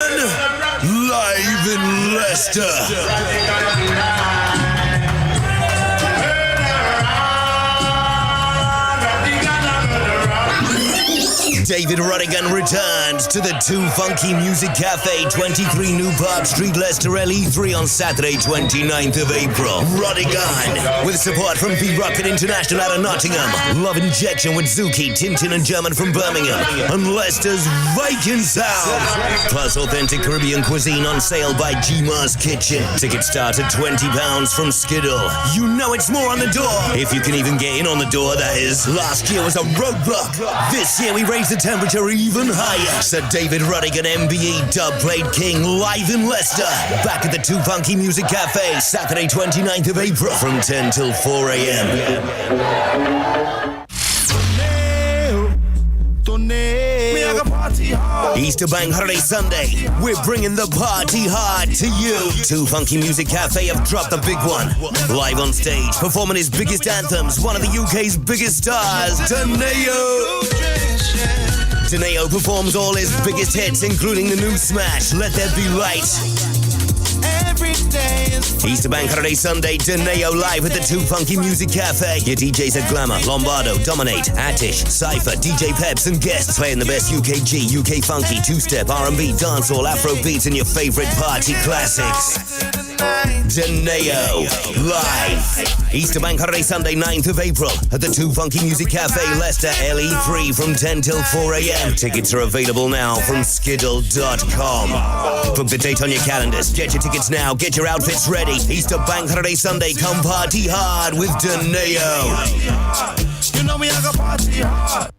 Live in Leicester. David Rodigan returns to the Too Funky Music Cafe, 23 New Park Street, Leicester, LE3 on Saturday, 29th of April. Rodigan, with support from V-Rocket International out of Nottingham, Love Injection with Zuki, Tintin and German from Birmingham, and Leicester's Viking Sound. Plus authentic Caribbean cuisine on sale by G-Mars Kitchen. Tickets start at £20 from Skiddle. You know it's more on the door, if you can even get in on the door, that is. Last year was a roadblock. This year we raised the temperature even higher. Sir David Rodigan, MBE, Dubplate King, live in Leicester. Back at the Too Funky Music Cafe, Saturday 29th of April from 10 till 4 a.m. Easter Bank Holiday Sunday, we're bringing the party hard to you. Too Funky Music Cafe have dropped the big one. Live on stage, performing his biggest anthems, one of the UK's biggest stars, Deneo. Deneo performs all his biggest hits, including the new smash, Let There Be Light. Easter Bank Holiday Sunday, Deneo live at the Too Funky Music Cafe. Your DJs are Glamour, Lombardo, Dominate, Attish, Cypher, DJ Peps and guests playing the best UKG, UK Funky, two-step, R&B, dancehall, Afro beats and your favorite party classics. Deneo live. Easter Bank Holiday Sunday, 9th of April at the Too Funky Music Cafe, Leicester, LE3 from 10 till 4 a.m. Tickets are available now from skiddle.com. Book the date on your calendars. Get your tickets now. Get your outfits ready. Easter Bank Holiday Sunday. Come party hard with Deneo. You know we are gonna party hard.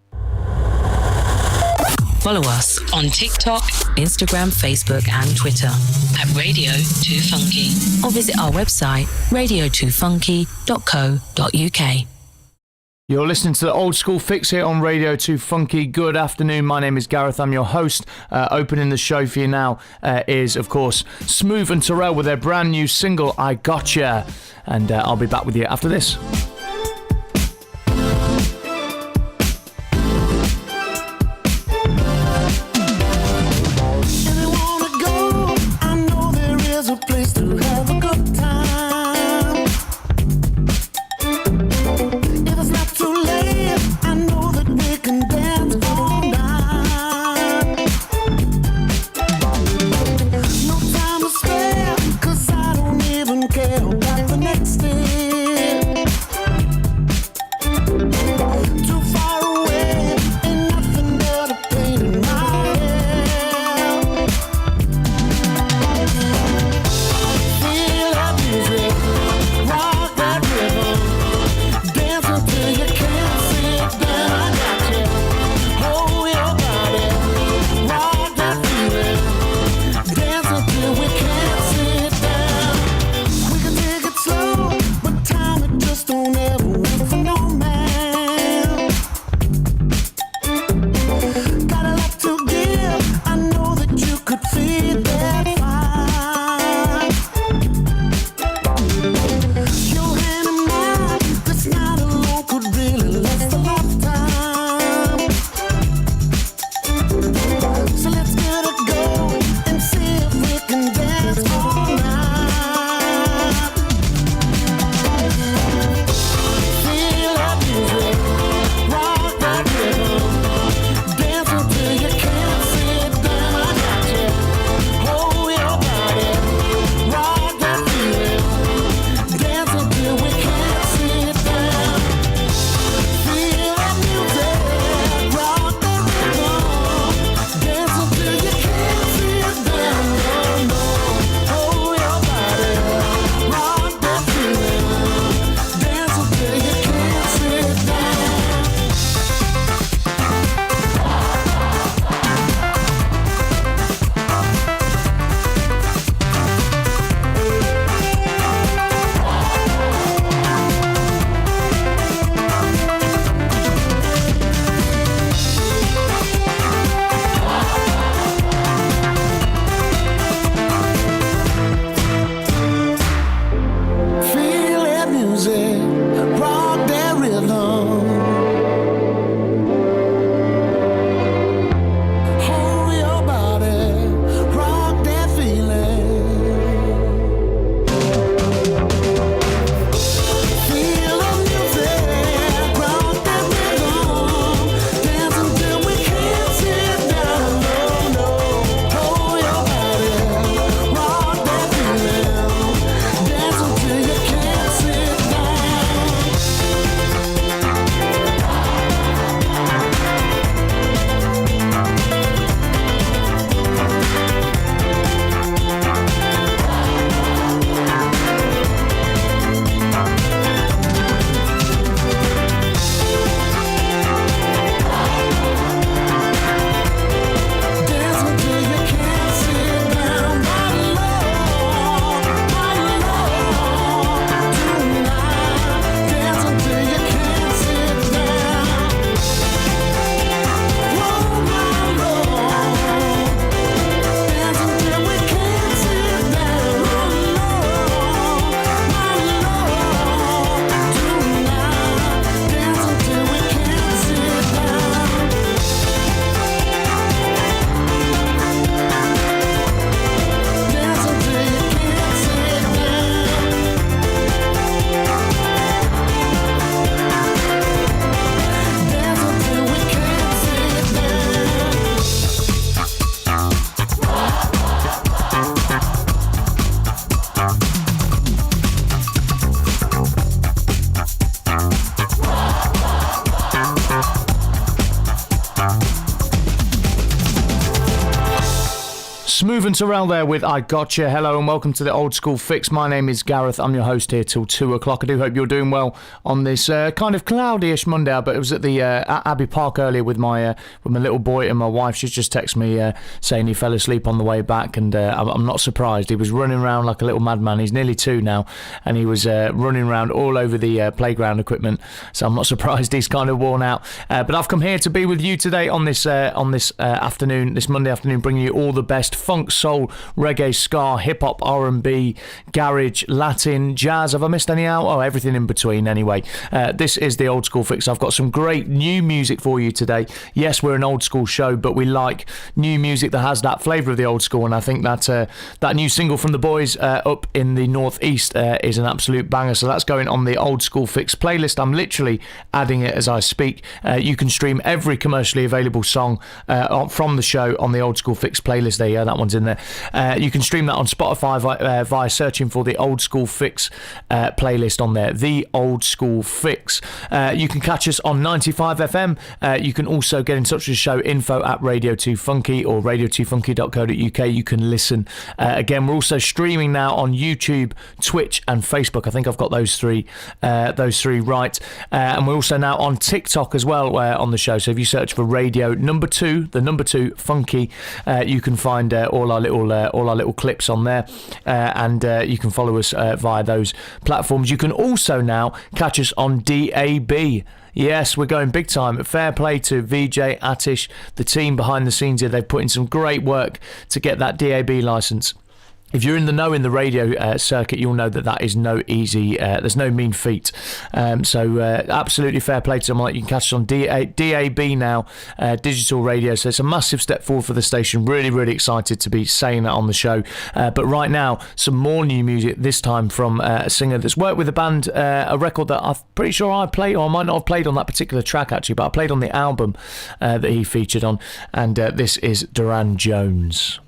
Follow us on TikTok, Instagram, Facebook and Twitter at Radio 2 Funky, or visit our website radio2funky.co.uk. You're listening to the Old School Fix here on Radio 2 Funky. Good afternoon, my name is Gareth, I'm your host. Opening the show for you now is, of course, Smooth and Terrell with their brand new single, I Gotcha. And I'll be back with you after this. Care about the next day. Smooth and Terrell there with I Gotcha. Hello and welcome to the Old School Fix. My name is Gareth. I'm your host here till 2 o'clock. I do hope you're doing well on this kind of cloudy-ish Monday. But it was at the at Abbey Park earlier with my little boy and my wife. She's just texted me saying he fell asleep on the way back, and I'm not surprised. He was running around like a little madman. He's nearly 2 now, and he was running around all over the playground equipment. So I'm not surprised he's kind of worn out. But I've come here to be with you today on this afternoon, this Monday afternoon, bringing you all the best funk, soul, reggae, ska, hip-hop, R&B, garage, Latin, jazz. Have I missed any out? Oh, everything in between anyway. This is the Old School Fix. I've got some great new music for you today. Yes, we're an old school show, but we like new music that has that flavour of the old school, and I think that that new single from the boys up in the northeast is an absolute banger. So that's going on the Old School Fix playlist. I'm literally adding it as I speak. You can stream every commercially available song from the show on the Old School Fix playlist. There you go, that one's in there. You can stream that on Spotify via searching for the Old School Fix playlist on there. The Old School Fix. You can catch us on 95 FM. You can also get in touch with the show, info@radio2funky or radio2funky.co.uk. You can listen. Again, we're also streaming now on YouTube, Twitch and Facebook. I think I've got those three right. And we're also now on TikTok as well on the show. So if you search for radio number 2 funky, you can find all our little clips on there, and you can follow us via those platforms. You can also now catch us on DAB. Yes, we're going big time. Fair play to VJ, Atish, the team behind the scenes here. They've put in some great work to get that DAB license. If you're in the know in the radio circuit, you'll know that is no easy, there's no mean feat. So absolutely fair play to someone. You can catch us on DAB now, digital radio. So it's a massive step forward for the station. Really, really excited to be saying that on the show. But right now, some more new music, this time from a singer that's worked with a band, a record that I'm pretty sure I played, or I might not have played on that particular track actually, but I played on the album that he featured on. And this is Duran Jones.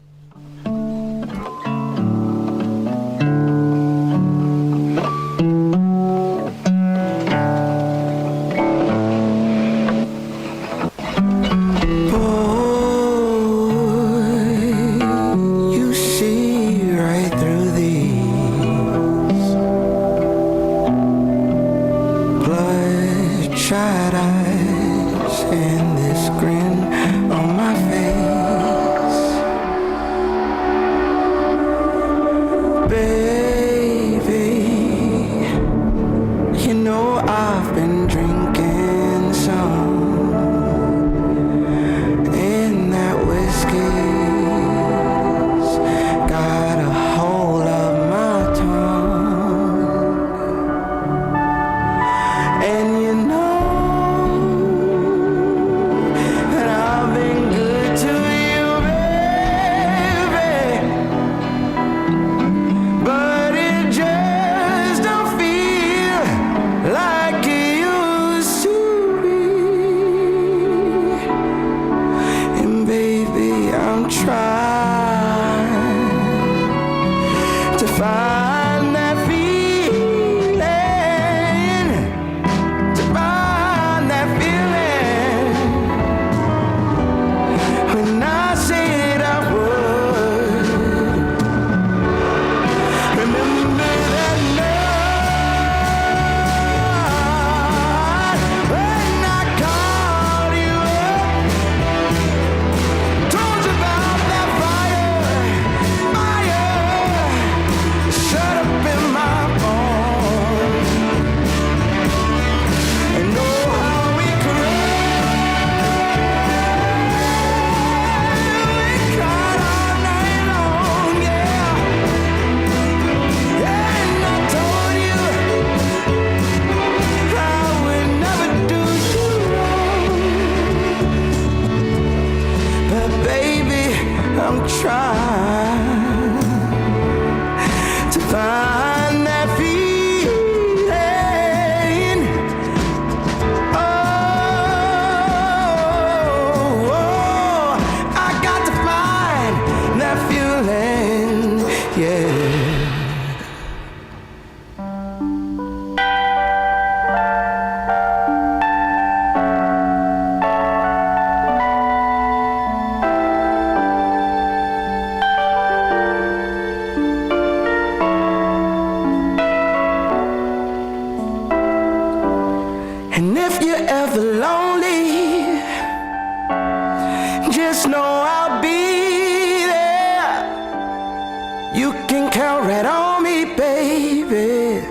You can count right on me, baby.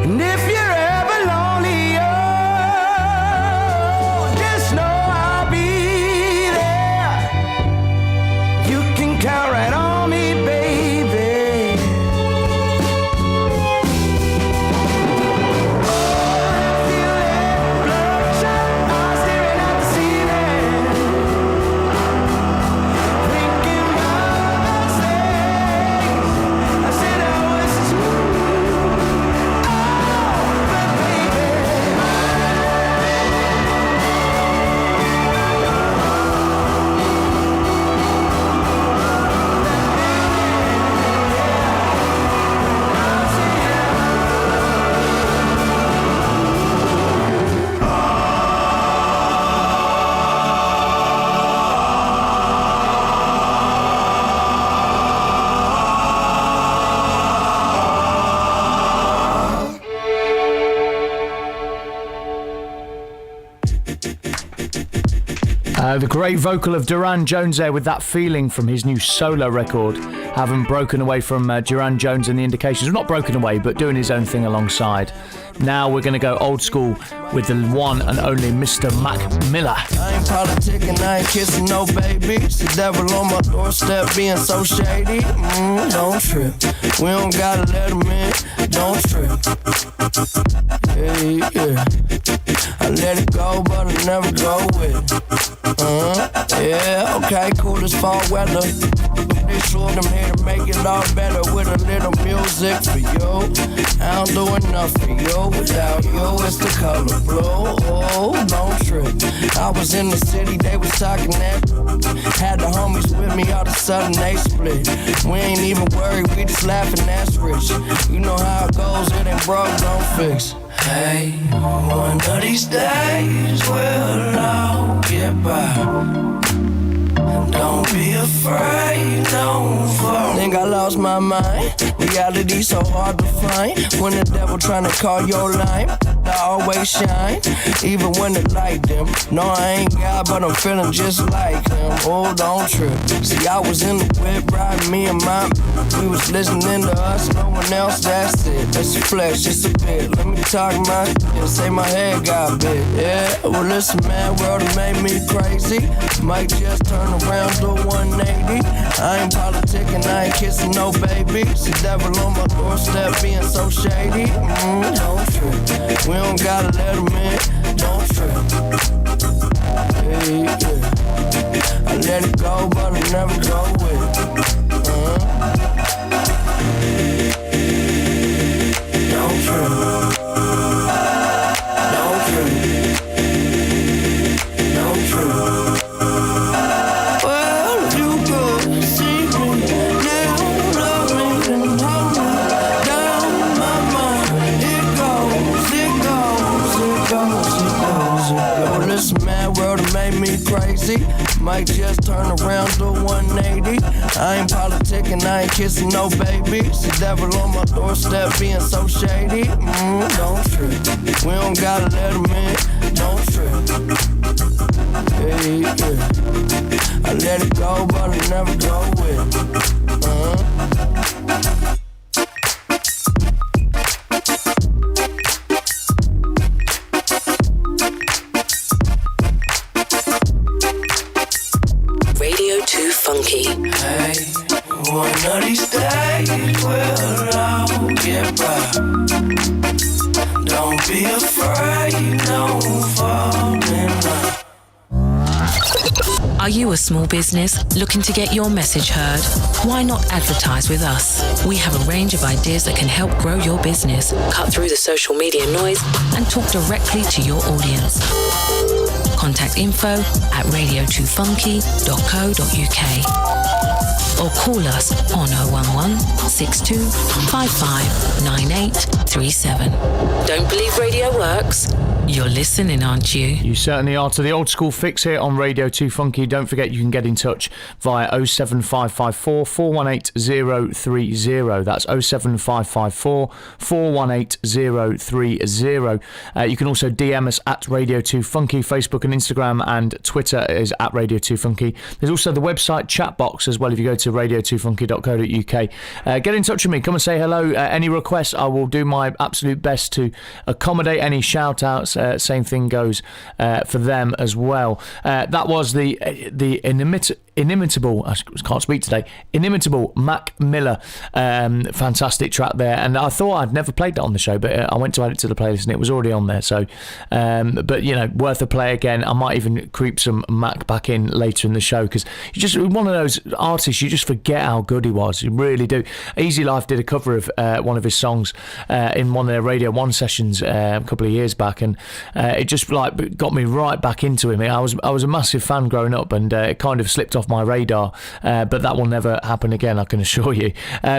And if you're ever lonely, oh, just know I'll be there. You can count right on me, baby. Oh, I feel that bloodshot eyes staring at the ceiling, thinking about mistakes I said I was too. Oh, but baby, The great vocal of Duran Jones there with that feeling from his new solo record, having broken away from Duran Jones and the Indications. Well, not broken away, but doing his own thing alongside. Now we're going to go old school with the one and only Mr. Mac Miller. I ain't politicking, I ain't kissing no babies. The devil on my doorstep being so shady. Don't trip. We don't gotta let him in. Don't trip. Yeah. I let it go, but I never go with it. Yeah, okay, cool as fall weather. They sure I'm here to make it all better with a little music for you. I don't do enough for you. Without you, it's the color blue. Oh, don't trip. I was in the city, they was talking that. Had the homies with me, all of a sudden they split. We ain't even worried, we just laughing, that's rich. You know how it goes, it ain't broke, don't fix. Hey, one of these days we'll all get by. Don't be afraid, don't fall. Think I lost my mind. Reality so hard to find. When the devil tryna call your line, I always shine, even when the light dim. No, I ain't God, but I'm feeling just like him. Oh, don't trip. See, I was in the whip, riding me and my. We was listening to us, no one else, that's it. That's a flex, just a bit. Let me talk my shit, say my head got big. Yeah, well, listen, man, world it made me crazy. Might just turn around, do 180. I ain't politicking, I ain't kissing no babies. The devil on my doorstep being so shady. Don't trip. We don't gotta let him in. Don't trip. Yeah. I let it go, but I never go with it. Don't trip. Don't trip. Don't trip. Well, if you could see me now, love me and hold me down my mind. It goes. Oh, listen, man, world it made me crazy. Might just turn around, do 180. I ain't politicking, I ain't kissing no babies. The devil on my doorstep being so shady. Don't trip. We don't gotta let him in. Don't trip. Yeah. I let it go, but I never go with it. Funky. Hey, one of these days we'll all get by. Don't be afraid, don't fall in love. Are you a small business looking to get your message heard? Why not advertise with us? We have a range of ideas that can help grow your business, cut through the social media noise, and talk directly to your audience. Contact info@radio2funky.co.uk. or call us on 011 62 55 9837. Don't believe radio works? You're listening, aren't you? You certainly are to the Old School Fix here on Radio 2 Funky. Don't forget you can get in touch via 07554 418 030. That's 07554 418 030. You can also DM us at Radio 2 Funky. Facebook and Instagram and Twitter is at Radio 2 Funky. There's also the website chat box as well if you go to radio2funky.co.uk. Get in touch with me. Come and say hello. Any requests, I will do my absolute best to accommodate any shout outs. Same thing goes for them as well. That was the inimitable, I can't speak today, inimitable Mac Miller. Fantastic track there, and I thought I'd never played that on the show, but I went to add it to the playlist and it was already on there, so but you know, worth a play again. I might even creep some Mac back in later in the show, because you just, one of those artists, you just forget how good he was, you really do. Easy Life did a cover of one of his songs in one of their Radio 1 sessions a couple of years back, and it just like got me right back into him. I was a massive fan growing up, and it kind of slipped off my radar, but that will never happen again, I can assure you.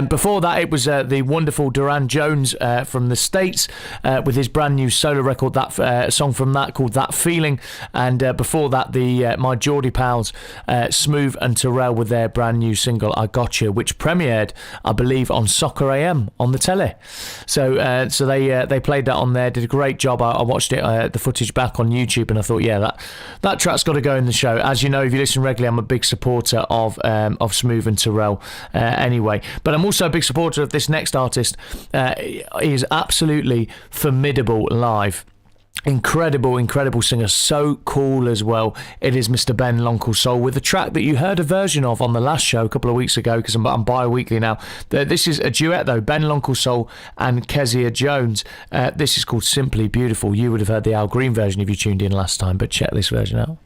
Before that, it was the wonderful Duran Jones from the States with his brand new solo record, that song from that called That Feeling, and before that, the my Geordie pals Smooth and Terrell with their brand new single I Gotcha, which premiered, I believe, on Soccer AM on the telly. So they played that on there, did a great job. I watched it, the footage back on YouTube, and I thought, yeah, that track's got to go in the show. As you know, if you listen regularly, I'm a big supporter of Smooth and Terrell anyway, but I'm also a big supporter of this next artist. He is absolutely formidable live. Incredible singer, so cool as well. It is Mr. Ben L'Oncle Soul with a track that you heard a version of on the last show a couple of weeks ago, because I'm bi-weekly now. This is a duet though, Ben L'Oncle Soul and Kezia Jones. This is called Simply Beautiful. You would have heard the Al Green version if you tuned in last time, but check this version out.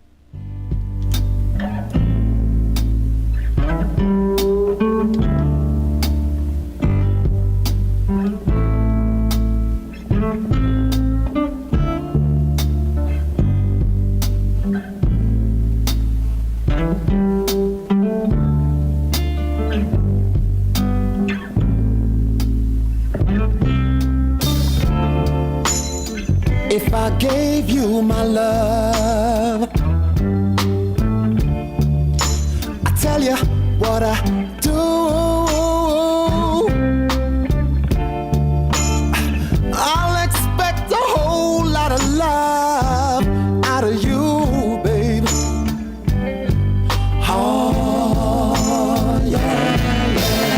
If I gave you my love, I tell you what I do. I'll expect a whole lot of love out of you, baby. Oh, yeah, yeah.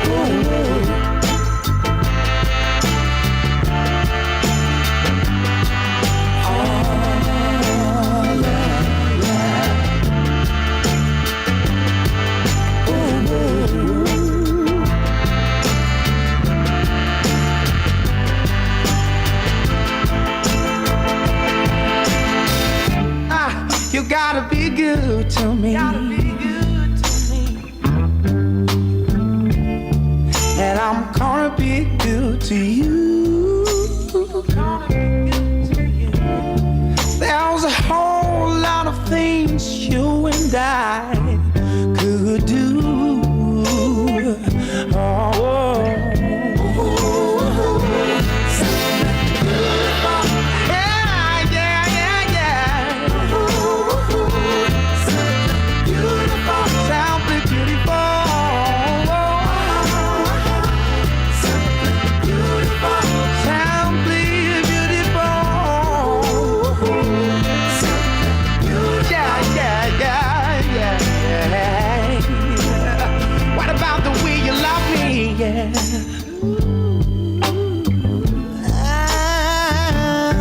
Ooh. You gotta be good to me. And I'm gonna be good to you. There's a whole lot of things you and I could do. Oh.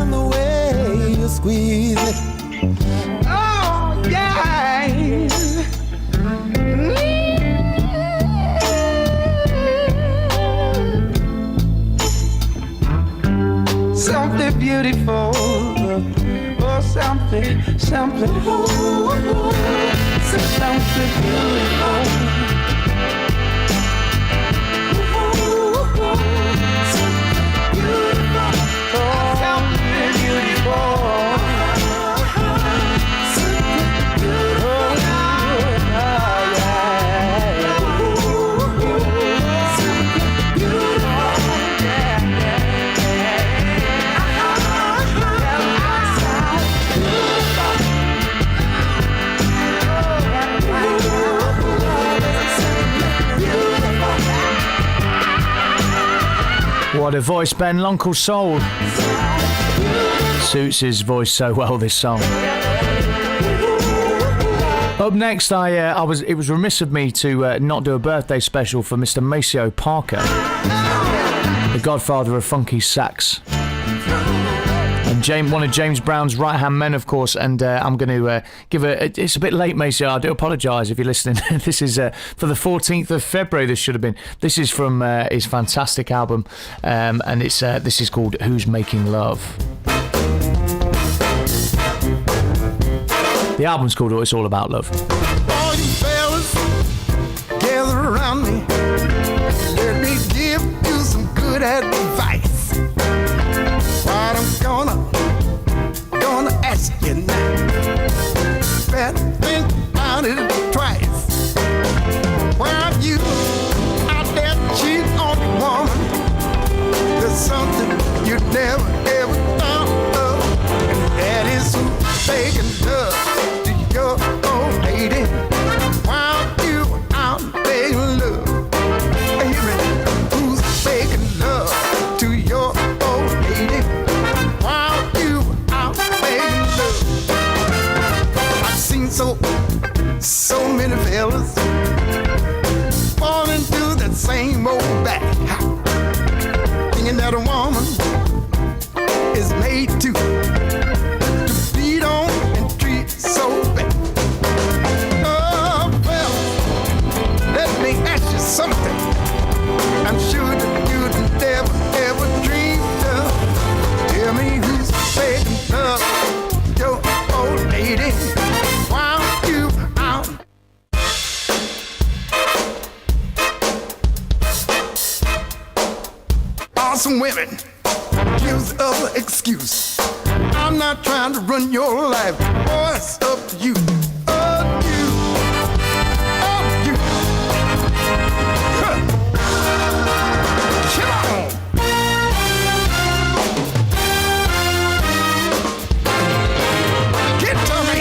And the way you squeeze it. Oh, yeah. Something beautiful. Oh, something beautiful. Oh, What a voice, Ben. L'Uncle Soul. Suits his voice so well, this song. Up next, it was remiss of me to not do a birthday special for Mr. Maceo Parker, the godfather of funky sax. And one of James Brown's right-hand men, of course, and I'm going to give it's a bit late, Maceo, I do apologise if you're listening. This is for the 14th of February, this should have been. This is from his fantastic album, and this is called Who's Making Love. The album's called It's All About Love. All you fellas, gather around me. Let me give you some good advice. What I'm gonna ask you now. Better think about it twice. Why are you out there cheating on your woman? There's something you never ever thought of, and that is who's making love to your old lady while you out making love. Who's making love to your old lady while you out making love? I've seen so many fellas fall into that same old back, thinking that a woman is made to beat on and treat so bad. Oh, well, let me ask you something. I'm sure that you'd never, ever dreamed of. Tell me who's making love to your old lady while you out. Awesome women use the other excuse. I'm not trying to run your life, boy, it's up to you. Up to you. Up to you. Huh. Come on. Get to me.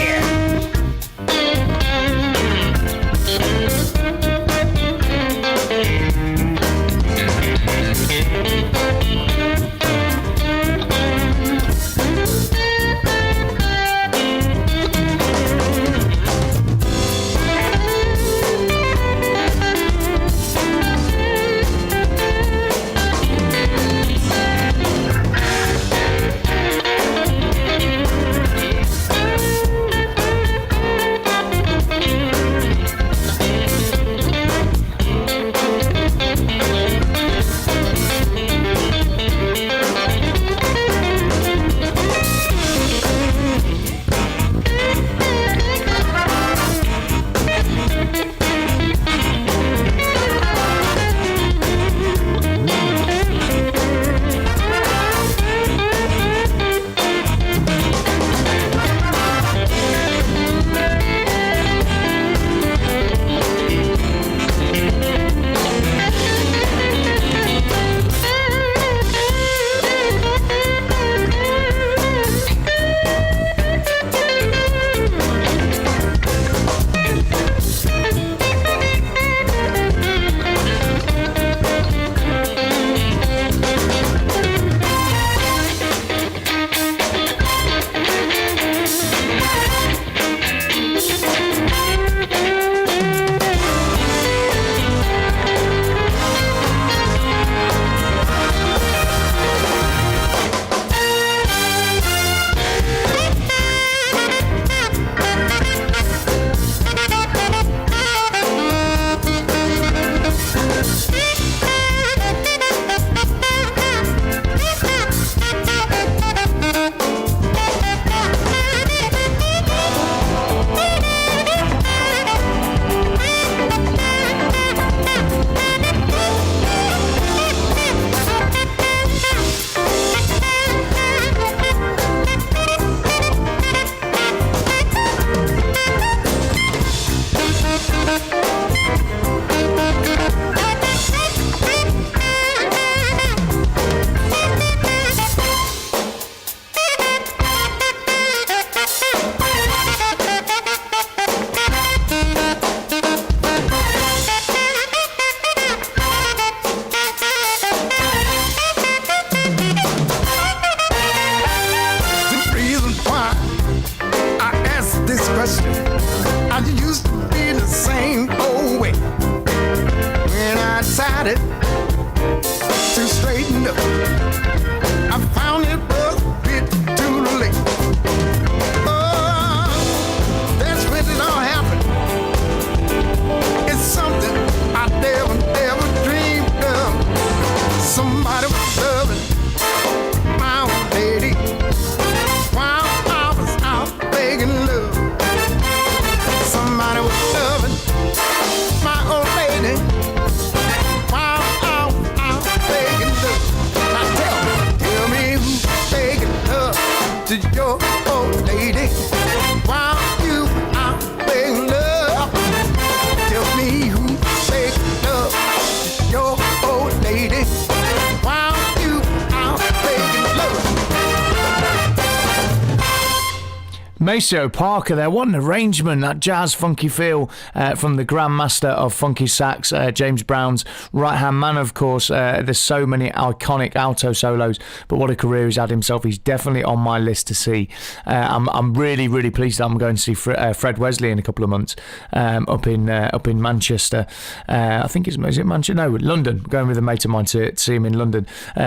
Maceo Parker there. What an arrangement, that jazz funky feel from the grandmaster of funky sax, James Brown's right-hand man, of course. There's so many iconic alto solos, but what a career he's had himself. He's definitely on my list to see. I'm really, really pleased that I'm going to see Fred Wesley in a couple of months up in Manchester. I think is it Manchester? No, London. Going with a mate of mine to see him in London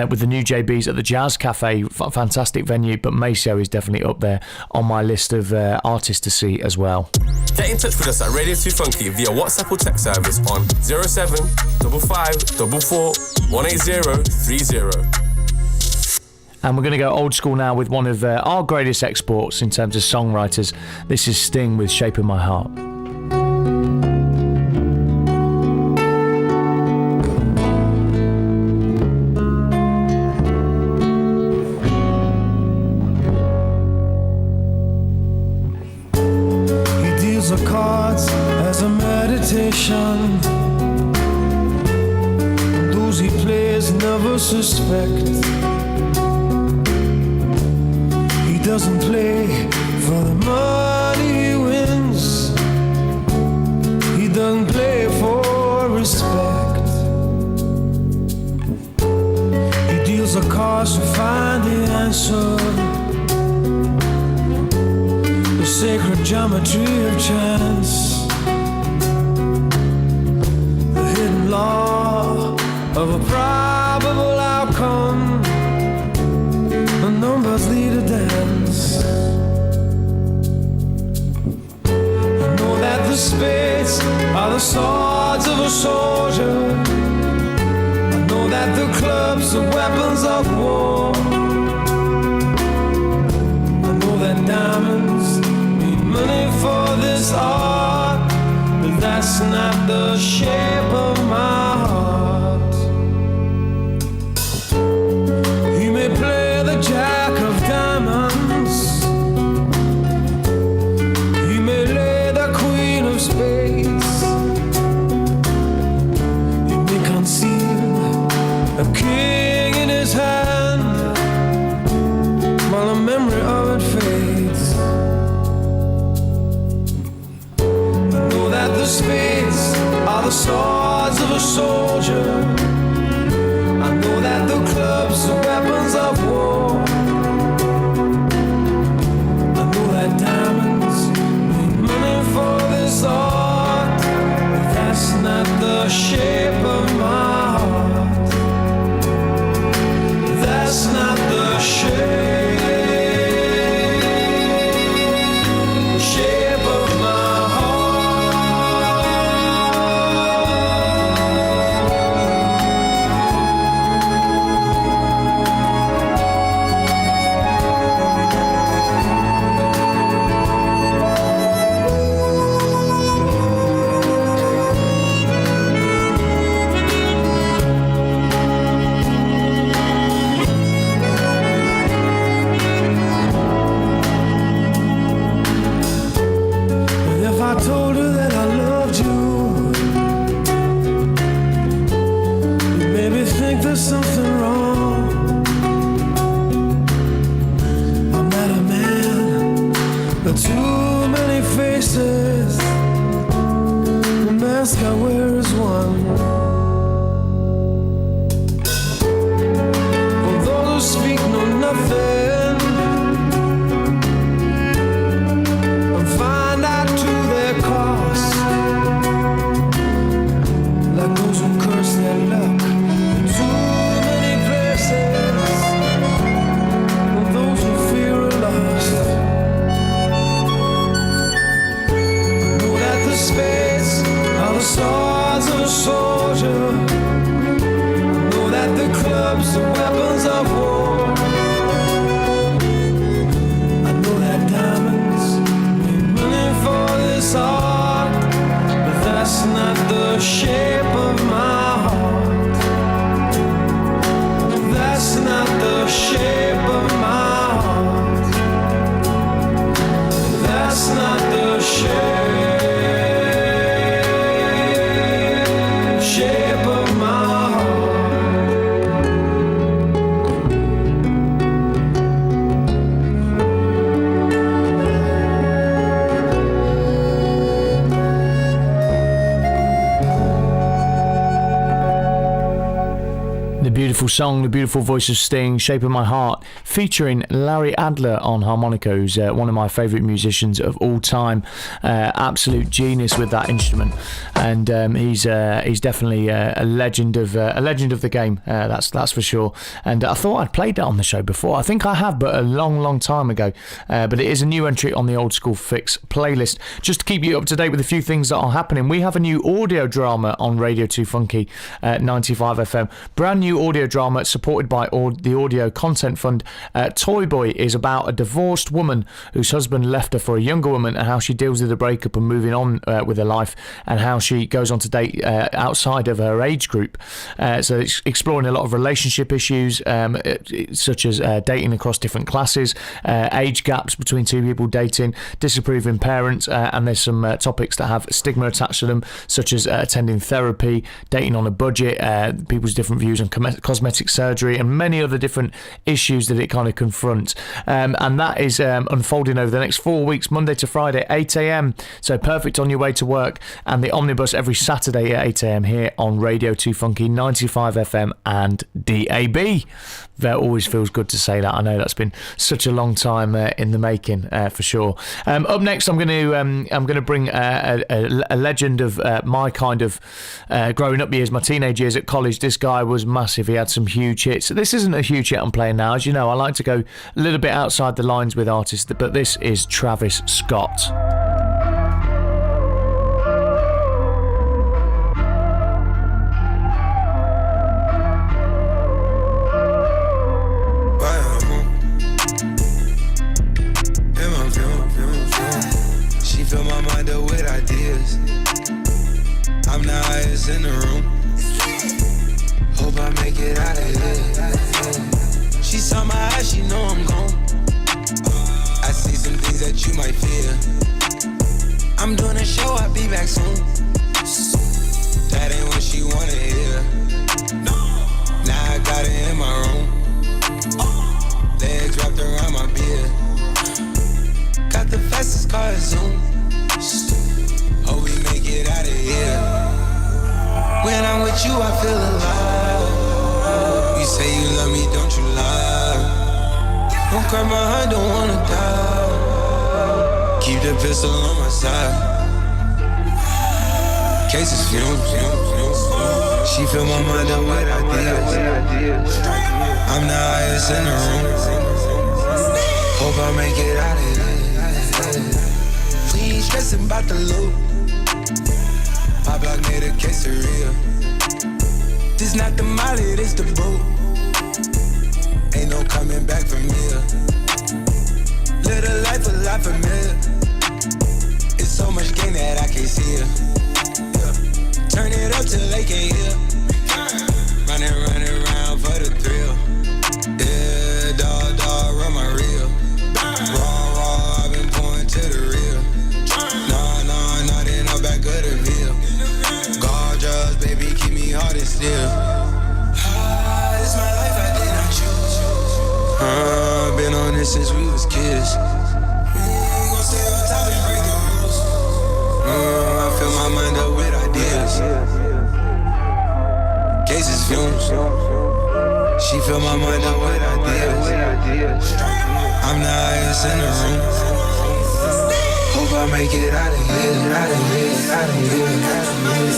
with the new JBs at the Jazz Cafe. Fantastic venue, but Maceo is definitely up there on my list of artists to see as well. Get in touch with us at Radio 2 Funky via WhatsApp or text service on 07554180330. And we're going to go old school now with one of our greatest exports in terms of songwriters. This is Sting with Shape of My Heart. As a meditation, those he plays never suspect. He doesn't play for the money he wins. He doesn't play for respect. He deals the cards to find the answer. The sacred geometry of chance, the hidden law of a probable outcome. The numbers lead a dance. I know that the spades are the swords of a soldier. I know that the clubs are weapons of war. I know that diamonds money for this art, but that's not the shape of my heart. He may play the jack of diamonds, he may lay the queen of spades, he may conceal a king in his hand while the memory of it fades. The spades are the swords of a soldier. I know that the clubs are weapons of war. I know that diamonds need money for this art, but that's not the shape of my heart. That's not the shape. Too many faces, the mask I wear is one. For those who speak know nothing and find out to their cost, like those who curse their luck in too many places, and those who fear are lost. The spades are the swords of a sword. beautiful song, the beautiful voice of Sting, Shape of My Heart, featuring Larry Adler on harmonica, who's one of my favourite musicians of all time. Absolute genius with that instrument, and he's definitely a legend of the game. That's for sure. And I thought I'd played that on the show before. I think I have, but a long time ago. But it is a new entry on the Old School Fix playlist. Just to keep you up to date with a few things that are happening, we have a new audio drama on Radio 2 Funky 95 FM. Brand new audio drama supported by the Audio Content Fund. Toy Boy is about a divorced woman whose husband left her for a younger woman, and how she deals with the breakup and moving on with her life, and how she goes on to date outside of her age group. So it's exploring a lot of relationship issues, such as dating across different classes, age gaps between two people dating, disapproving parents, and there's some topics that have stigma attached to them, such as attending therapy, dating on a budget, people's different views on cosmetic surgery, and many other different issues that it kind of confronts. And that is unfolding over the next 4 weeks, Monday to Friday, 8 a.m. So perfect on your way to work, and the Omnibus every Saturday at 8 a.m. here on Radio 2 Funky 95 FM and DAB. That always feels good to say that. I know that's been such a long time in the making, for sure. Up next, I'm going to bring a legend of my kind of growing up years, my teenage years at college. This guy was massive. He had some huge hits. This isn't a huge hit I'm playing now. As you know, I like to go a little bit outside the lines with artists, but this is Travis Scott. Fill my mind up with ideas. I'm the highest in the room. Hope I make it out of here. She saw my eyes, she know I'm gone. I see some things that you might fear. I'm doing a show, I'll be back soon. That ain't what she wanna hear. Now I got it in my room. Legs wrapped around my beard. Got the fastest car, Zoom. Hope we make it out of here. When I'm with you, I feel alive. You say you love me, don't you lie? Don't cry my heart, don't wanna die. Keep the pistol on my side. Cases fumes. She fill my mind up with ideas. I'm the highest in the room. Hope I make it out of here. We ain't stressing about the loot. My block made a quesadilla. This not the molly, this the boot. Ain't no coming back from here. Live a life a lot familiar. It's so much gain that I can't see it. Yeah. Turn it up till they can't hear. Running around for the thrill. Yeah, dog, run my reel. Raw, I've been pouring to the real. Nah, then I'm back of the veil. Gorgeous, baby, keep me hard and still. It's my life, I did not choose. Been on this since we was kids. Gon' stay on top and break the rules. I fill my mind up with ideas. Cases fumes. She fill my mind up with ideas. I'm the highest in the room. Hope I make it out of here, out of here, out of here, out of here.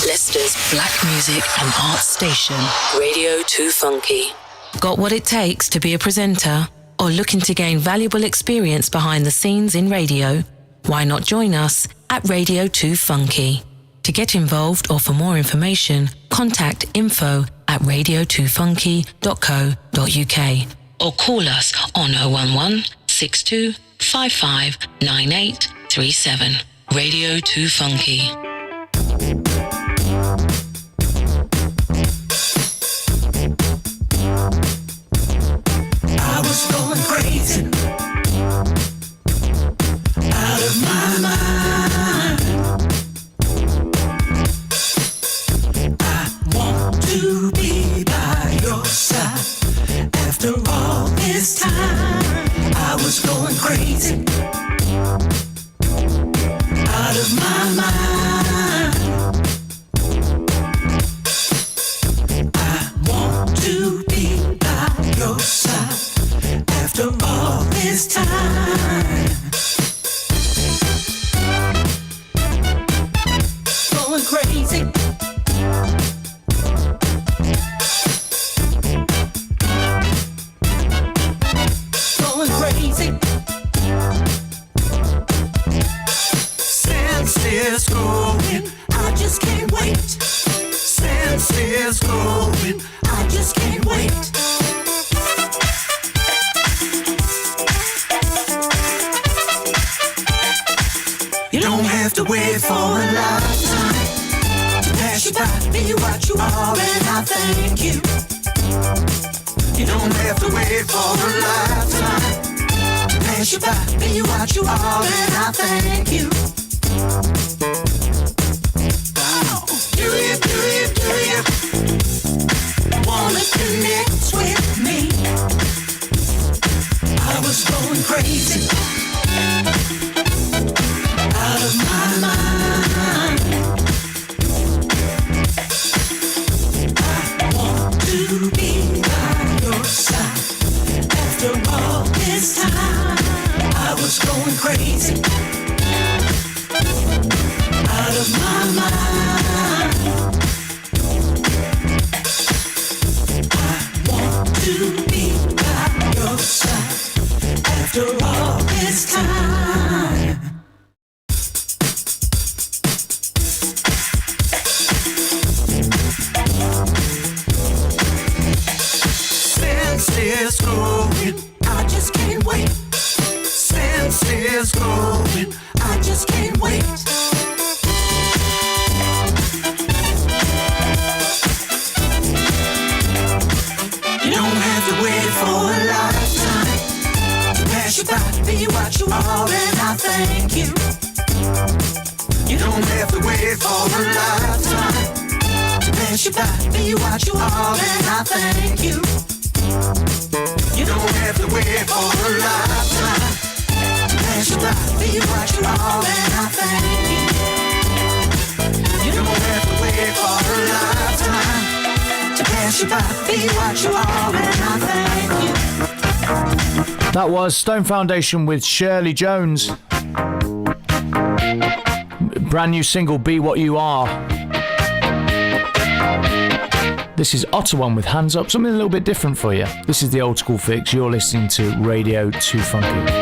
Leicester's black music and art station, Radio 2 Funky. Got what it takes to be a presenter? Or looking to gain valuable experience behind the scenes in radio? Why not join us at Radio 2 Funky? To get involved or for more information, contact info@radio2funky.co.uk or call us on 011 62 55 98 98.37 Radio 2 Funky. I was going crazy, out of my mind. I want to be by your side. After all this time, I was going crazy, out of my mind. I want to be by your side after all this time. Going crazy. Going crazy. Senses going, I just can't wait. Senses going, I just can't wait. You don't have to wait for a lifetime to pass you by, be what you are, and I thank you. You don't have to wait for a lifetime to pass you by, be what you are, and I thank you. Oh, do you wanna connect with me? I was going crazy, out of my mind. I want to be by your side. After all this time, I was going crazy, out of my mind. I want to be by your side. After all this time. Senses going, I just can't wait. Senses going, I just can't wait. You don't have to wait for a lifetime to pass you by, be what you are, and I thank you. You don't have to wait for a lifetime to pass you by, be what you are, and I thank you. You don't have to wait for a lifetime to pass you by, be what you are, and I thank you. You don't have to wait for a lifetime to pass you by, be what you are, and I thank you. That was Stone Foundation with Shirley Jones. Brand new single, Be What You Are. This is Ottawa with Hands Up, something a little bit different for you. This is the Old School Fix. You're listening to Radio 2 Funky.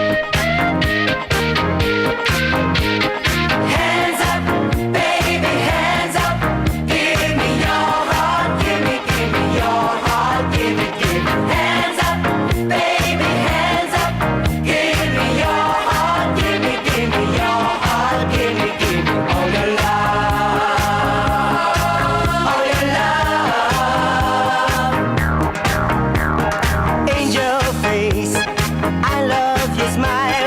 Smile.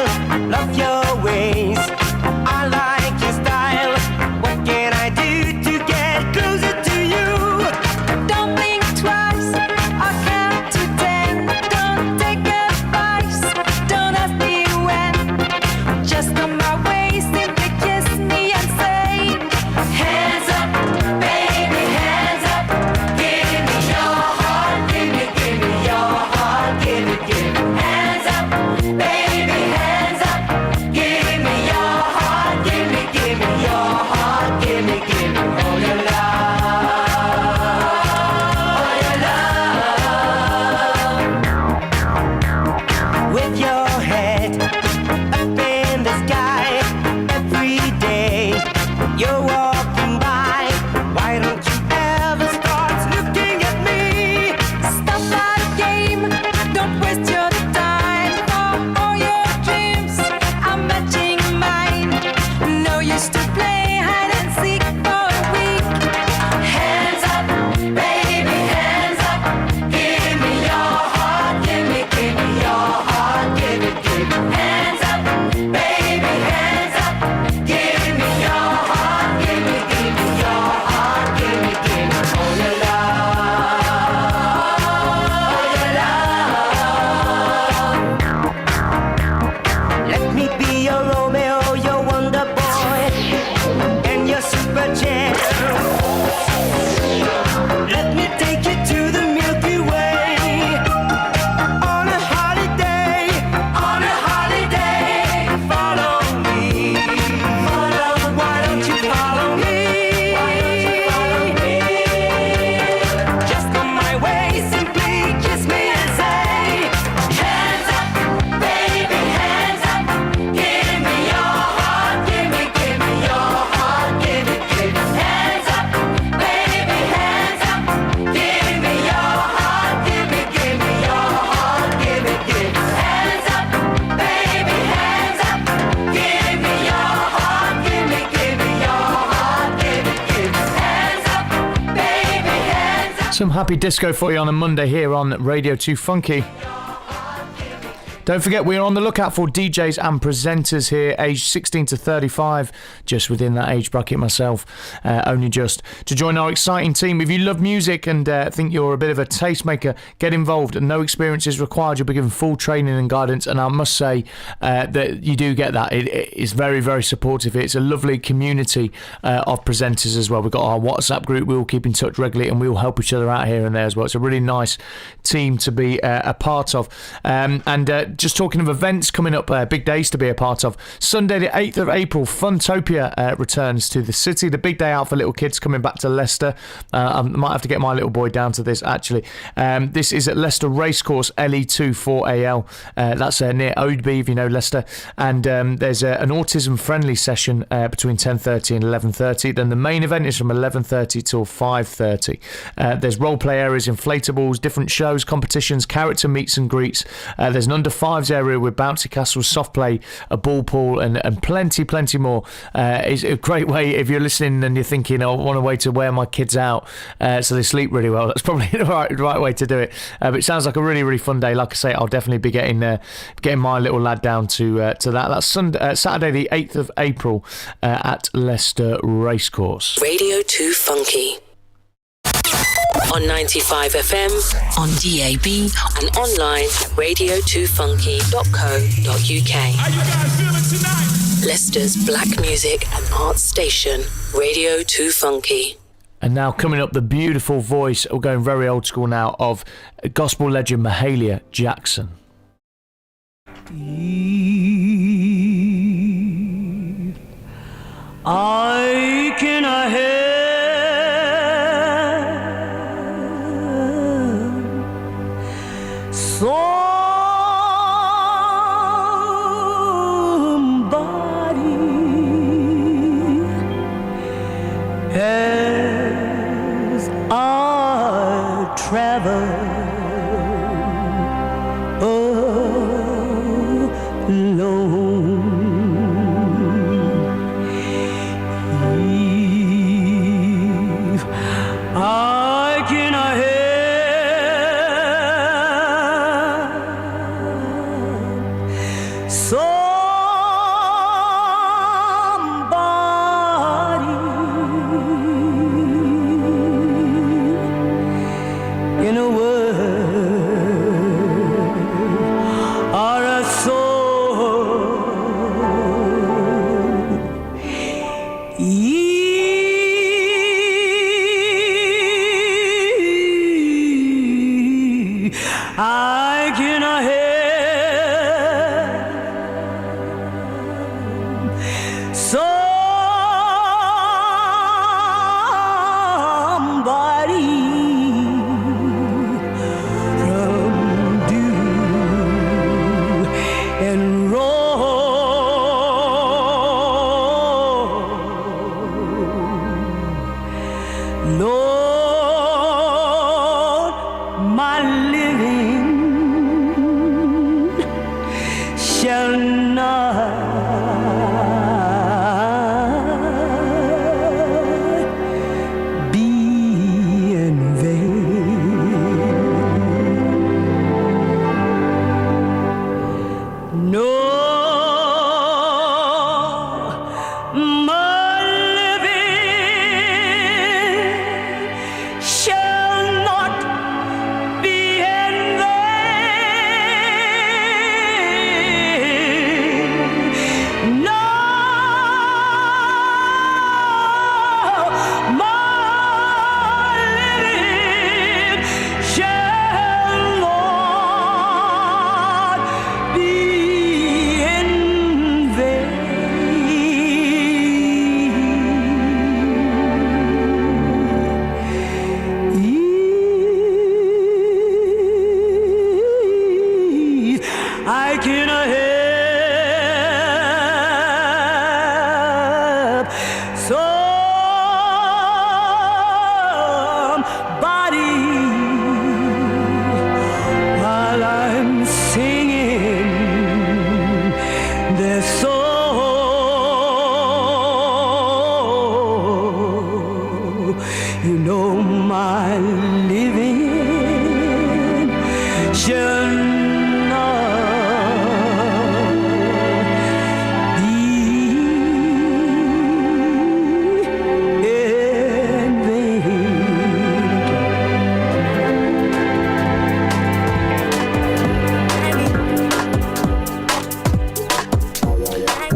Some happy disco for you on a Monday here on Radio 2 Funky. Don't forget, we're on the lookout for DJs and presenters here, aged 16 to 35, just within that age bracket myself, only just, to join our exciting team. If you love music and think you're a bit of a tastemaker, get involved. No experience is required. You'll be given full training and guidance, and I must say that you do get that. It is very, very supportive. It's a lovely community of presenters as well. We've got our WhatsApp group. We all keep in touch regularly, and we all help each other out here and there as well. It's a really nice team to be a part of. Just talking of events coming up, big days to be a part of. Sunday the 8th of April, Funtopia returns to the city. The big day out for little kids coming back to Leicester. I might have to get my little boy down to this actually. This is at Leicester Racecourse, LE2 4AL. That's near Oadby, if you know Leicester. And there's an autism friendly session between 10:30 and 11:30. Then the main event is from 11:30 till 5:30. There's role play areas, inflatables, different shows, competitions, character meets and greets. There's an under fives area with bouncy castles, soft play, a ball pool, and plenty more. It's a great way if you're listening and you're thinking, I want a way to wear my kids out so they sleep really well. That's probably the right way to do it. But it sounds like a really fun day. Like I say, I'll definitely be getting my little lad down to that. That's Saturday the 8th of April at Leicester Racecourse. Radio 2 Funky. On 95 FM, on DAB, and online at radio2funky.co.uk. How you guys feeling tonight? Leicester's black music and art station, Radio 2 Funky. And now coming up, the beautiful voice, we're going very old school now, of gospel legend Mahalia Jackson. I cannot help somebody as I travel alone. I cannot help somebody in a word or a soul. I cannot help somebody from dew and roll. Lord, my living shall not be in vain. No, my living shall not be in vain. shall not be in vain.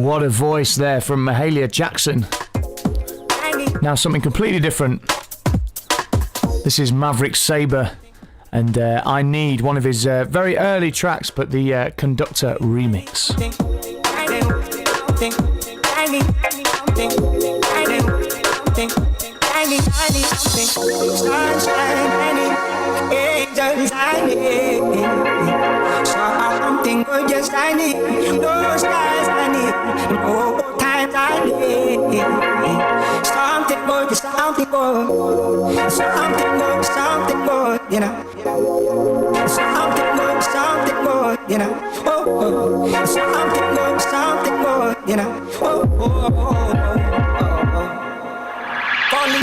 What a voice there from Mahalia Jackson. Now something completely different. This is Maverick Sabre, and I Need, one of his very early tracks, but the Conductor remix. Something good, yes, I need those skies, I need all times, I need something good, something good, something good, something good, you know, something good, you know, oh, something good, you know, Only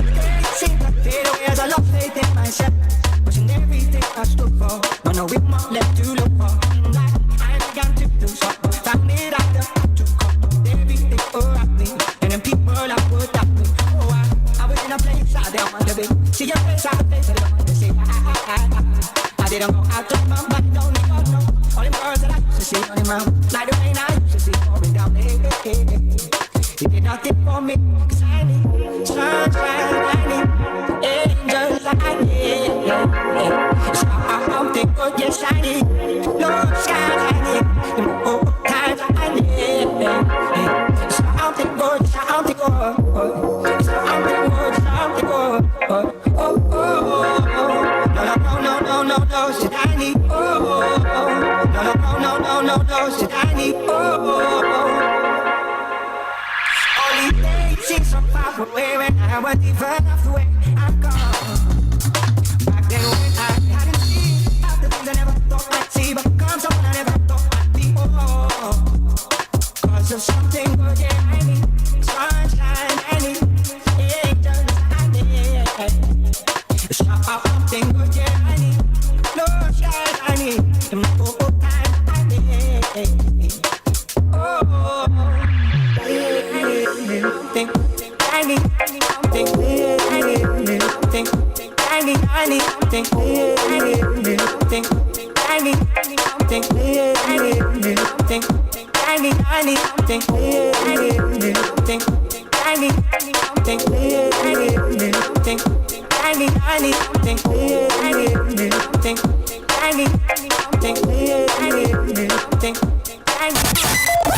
seems to fade away as I lost faith in myself, pushing everything I stood for, no we must left to look for. I began to do so, found it out there to come, everything around me, and then people I put up me. Oh, I was in a place I didn't want to be. See your face, I face, I didn't want to see. I didn't go out of my mind, don't need no. All the birds that I used to see on the ground, like the rain I used to see pouring down. It did nothing for me, 'cause I need sunshine, I need angels, I need something good, yes I need blue skies, I need all times, I need something good, something good, something good, something good. No, shit I need. No, shit I need. Only days seem so far away when I was even off the way I'm gone. Back then when I hadn't seen all the things I never thought I'd see, but come someone I never thought I'd be. Cause of something good, yeah, I need sunshine, I need angels, I need something good, yeah, I need no shine, I need time, I need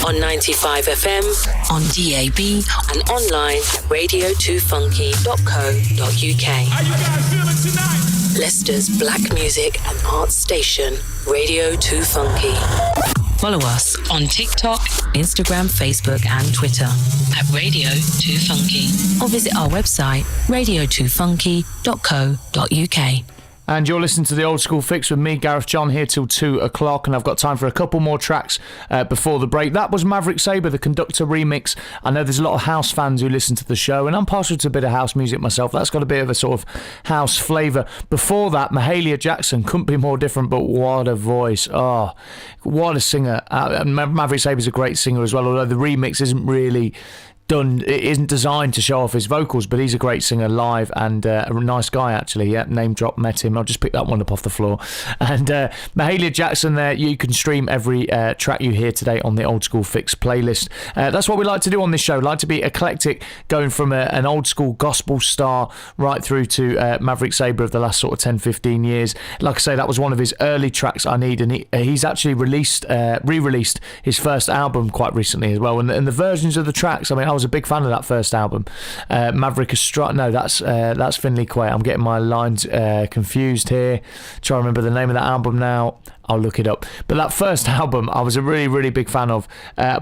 On 95 FM, on DAB, and online at radio2funky.co.uk. How you guys feeling tonight? Leicester's black music and art station, Radio 2 Funky. Follow us on TikTok, Instagram, Facebook, and Twitter at Radio 2 Funky, or visit our website, radio2funky.co.uk. And you're listening to the Old School Fix with me, Gareth John, here till 2 o'clock, and I've got time for a couple more tracks before the break. That was Maverick Sabre, the Conductor remix. I know there's a lot of house fans who listen to the show, and I'm partial to a bit of house music myself. That's got a bit of a sort of house flavour. Before that, Mahalia Jackson, couldn't be more different, but what a voice. Oh, what a singer. Maverick Sabre's a great singer as well, although the remix isn't really done, it isn't designed to show off his vocals, but he's a great singer live and a nice guy actually. Yeah, name drop, met him. I'll just pick that one up off the floor. And Mahalia Jackson there, you can stream every track you hear today on the Old School Fix playlist. That's what we like to do on this show. We like to be eclectic, going from an old school gospel star right through to Maverick Sabre of the last sort of 10-15 years. Like I say, that was one of his early tracks, I Need, and he's actually re-released his first album quite recently as well, and the versions of the tracks, I mean, I was a big fan of that first album. Maverick Estrada, no, that's Finley Quaye. I'm getting my lines confused here. Try to remember the name of that album now. I'll look it up. But that first album, I was a really, really big fan of.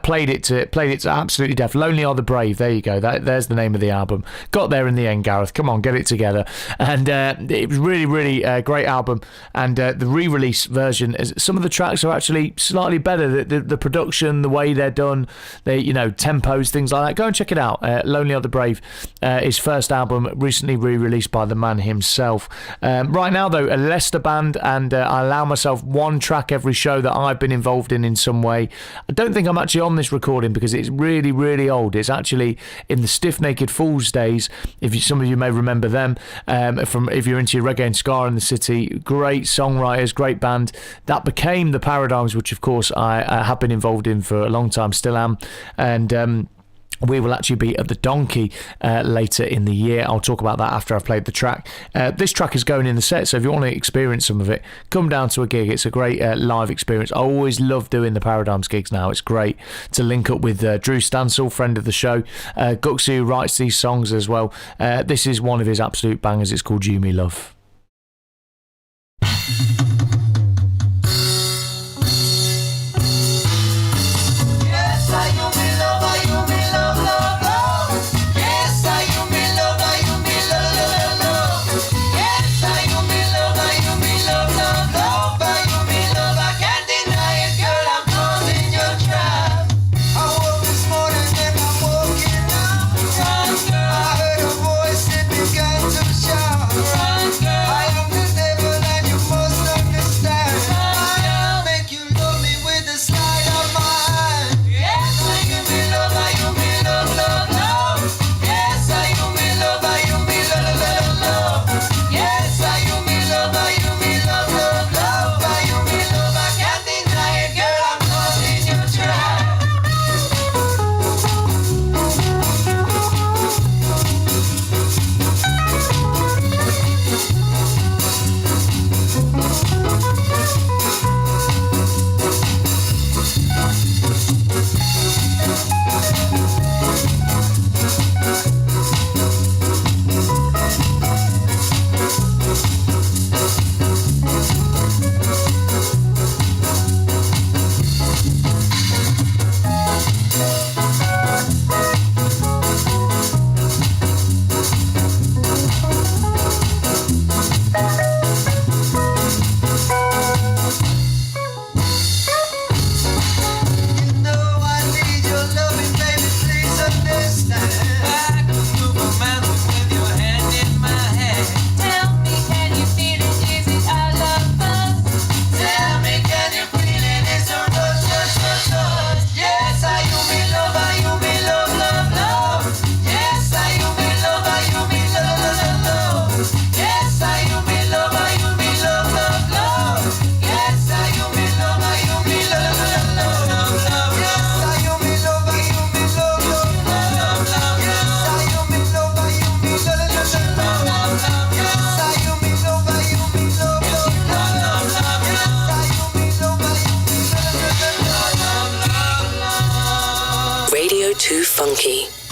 Played it to absolutely death. Lonely Are the Brave. There you go. There's the name of the album. Got there in the end, Gareth. Come on, get it together. And it was really, really great album. And the re-release version, some of the tracks are actually slightly better. The production, the way they're done, tempos, things like that. Go and check it out. Lonely Are the Brave, his first album, recently re-released by the man himself. Right now, though, a Leicester band, and I allow myself one one track every show that I've been involved in some way. I don't think I'm actually on this recording because it's really, really old. It's actually in the Stiff Naked Fools days, some of you may remember them, from if you're into your reggae and ska in the city. Great songwriters, great band. That became the Paradigms, which of course I have been involved in for a long time, still am. And we will actually be at the Donkey later in the year. I'll talk about that after I've played the track. This track is going in the set, so if you want to experience some of it, come down to a gig. It's a great live experience. I always love doing the Paradigms gigs now. It's great to link up with Drew Stansel, friend of the show. Guxy, who writes these songs as well. This is one of his absolute bangers. It's called You Me Love.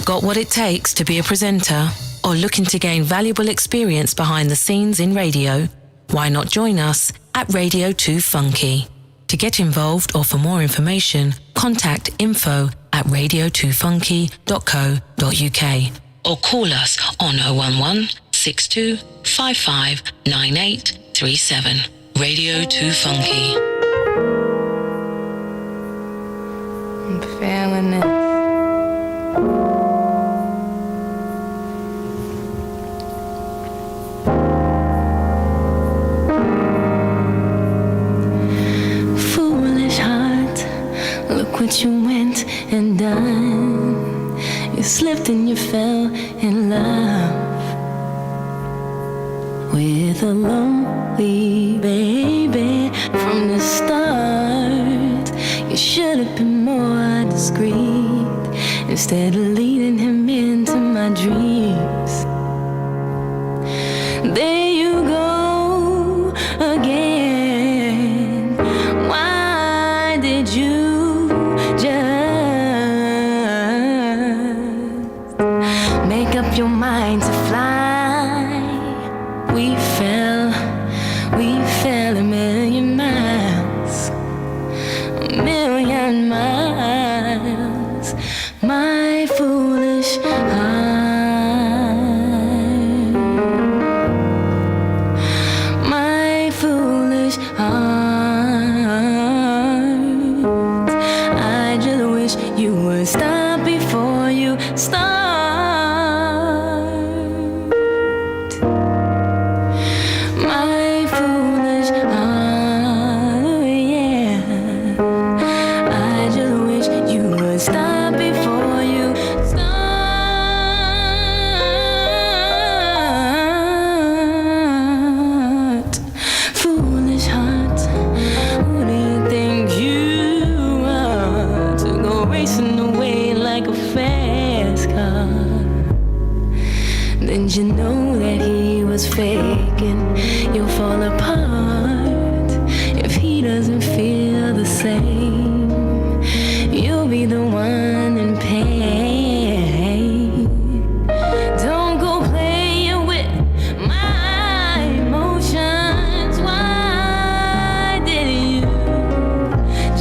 Got what it takes to be a presenter? Or looking to gain valuable experience behind the scenes in radio? Why not join us at Radio 2 Funky? To get involved or for more information, contact info@radio2funky.co.uk or call us on 011 62 55 9837. Radio 2 Funky. I'm feeling it. What you went and done, you slipped and you fell in love with a lonely baby from the start. You should have been more discreet instead of leading him into my dreams. There you go again. Why did you make up your mind to fly? We fell a million miles, my foolish heart, my foolish heart. I just wish you would stop before you start. My foolish heart, faking, you'll fall apart if he doesn't feel the same. You'll be the one in pain. Don't go playing with my emotions. Why did you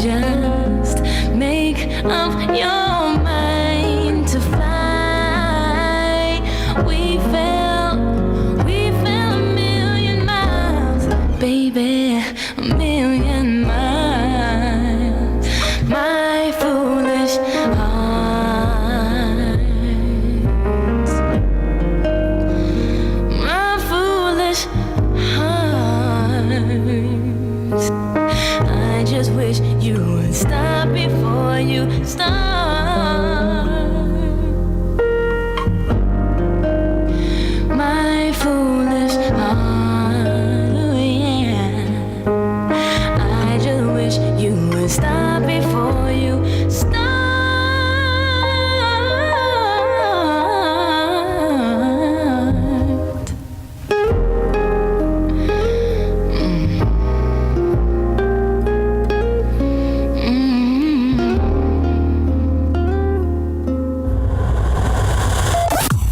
just make up your mind to fly? We fell a million miles, baby, a million miles. My foolish heart, my foolish heart. I just wish you would stop before you start. My foolish heart, oh yeah. I just wish you would stop before you start.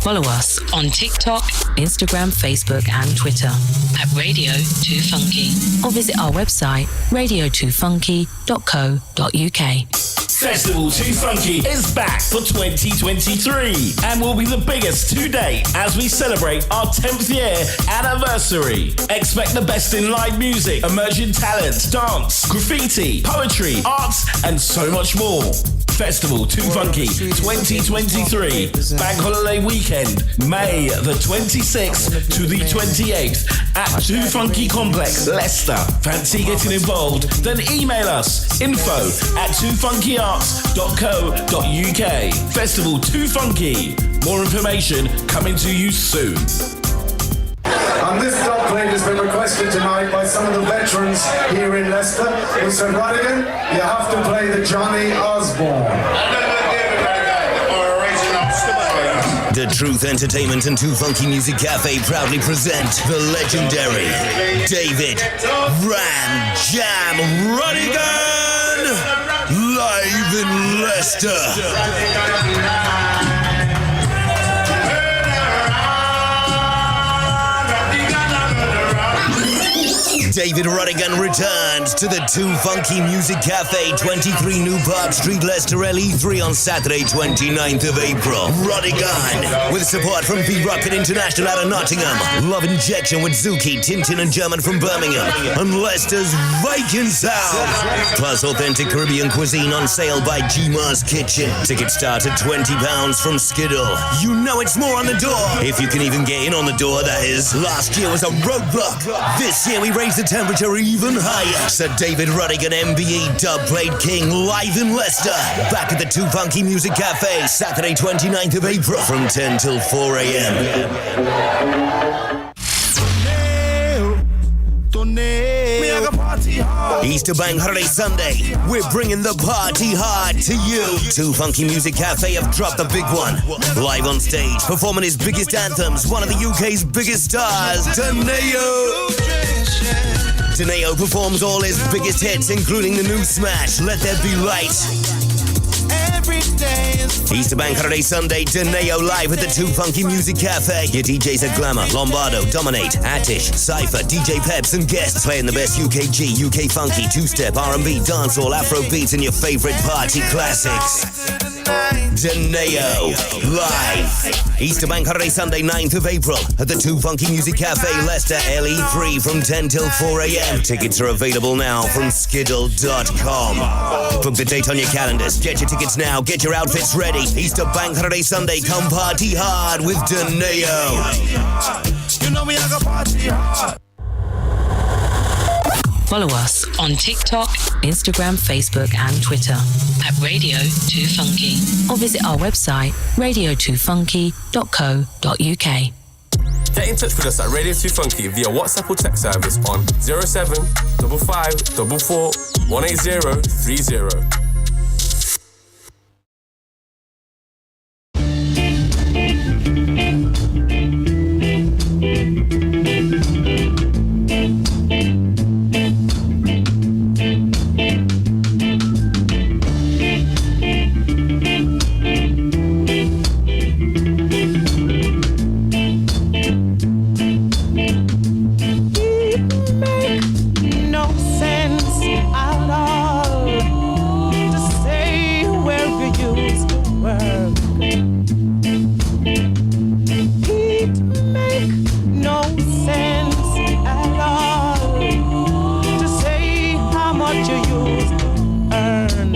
Follow us on TikTok, Instagram, Facebook, and Twitter at Radio 2 Funky, or visit our website radio2funky.co.uk. Festival 2 Funky is back for 2023 and will be the biggest to date as we celebrate our 10th year anniversary. Expect the best in live music, emerging talent, dance, graffiti, poetry, arts, and so much more. Festival 2 Funky 2023, Bank Holiday Weekend, May the 26th to the 28th at 2 Funky Complex, Leicester. Fancy getting involved? Then email us info@2funkyarts.co.uk. Festival 2 Funky. More information coming to you soon. And this dub plate has been requested tonight by some of the veterans here in Leicester who said, Rodigan, you have to play the Johnny Osborne. The Truth Entertainment and 2 Funky Music Cafe proudly present the legendary David Ram Jam Rodigan live in Leicester. David Rodigan returns to the 2 Funky Music Cafe, 23 New Park Street, Leicester, LE3 on Saturday, 29th of April. Rodigan, with support from V-Rocket International out of Nottingham, Love Injection with Zuki, Tintin and German from Birmingham, and Leicester's Viking Sound. Plus authentic Caribbean cuisine on sale by G-Mars Kitchen. Tickets start at £20 from Skiddle. You know it's more on the door, if you can even get in on the door, that is. Last year was a roadblock. This year we raised the temperature even higher. Sir David Rodigan, MBE Dubplate King, live in Leicester. Back at the 2 Funky Music Cafe, Saturday 29th of April from 10 till 4 a.m. Easter Bank Holiday Sunday, we're bringing the party hard to you. 2 Funky Music Cafe have dropped the big one. Live on stage, performing his biggest anthems, one of the UK's biggest stars, Deneo. Deneo performs all his biggest hits, including the new smash, Let There Be Light. Easter Bank Holiday Sunday, Deneo live at the 2 Funky Music Cafe. Your DJs are Glamour, Lombardo, Dominate, Attish, Cypher, DJ Peps, and guests playing the best UKG, UK Funky, 2-step, R&B, dancehall, Afro beats, and your favorite party classics. Deneo live. Easter Bank Holiday Sunday, 9th of April at the 2 Funky Music Cafe, Leicester, LE3 from 10 till 4 a.m. Tickets are available now from skiddle.com. Book the date on your calendars. Get your tickets now. Get your outfits ready. Easter Bank Holiday Sunday, come party hard with Deneo. You know me, I got party hard. Follow us on TikTok, Instagram, Facebook, and Twitter at Radio 2 Funky, or visit our website radio2funky.co.uk. Get in touch with us at Radio 2 Funky via WhatsApp or text service on 07 5544 18030. you used to earn.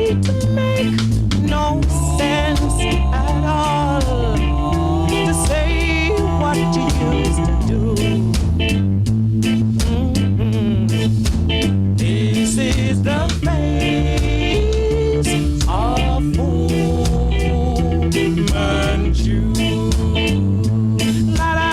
It make no sense at all to say what you used to do. This is the face of Fu Manchu. La la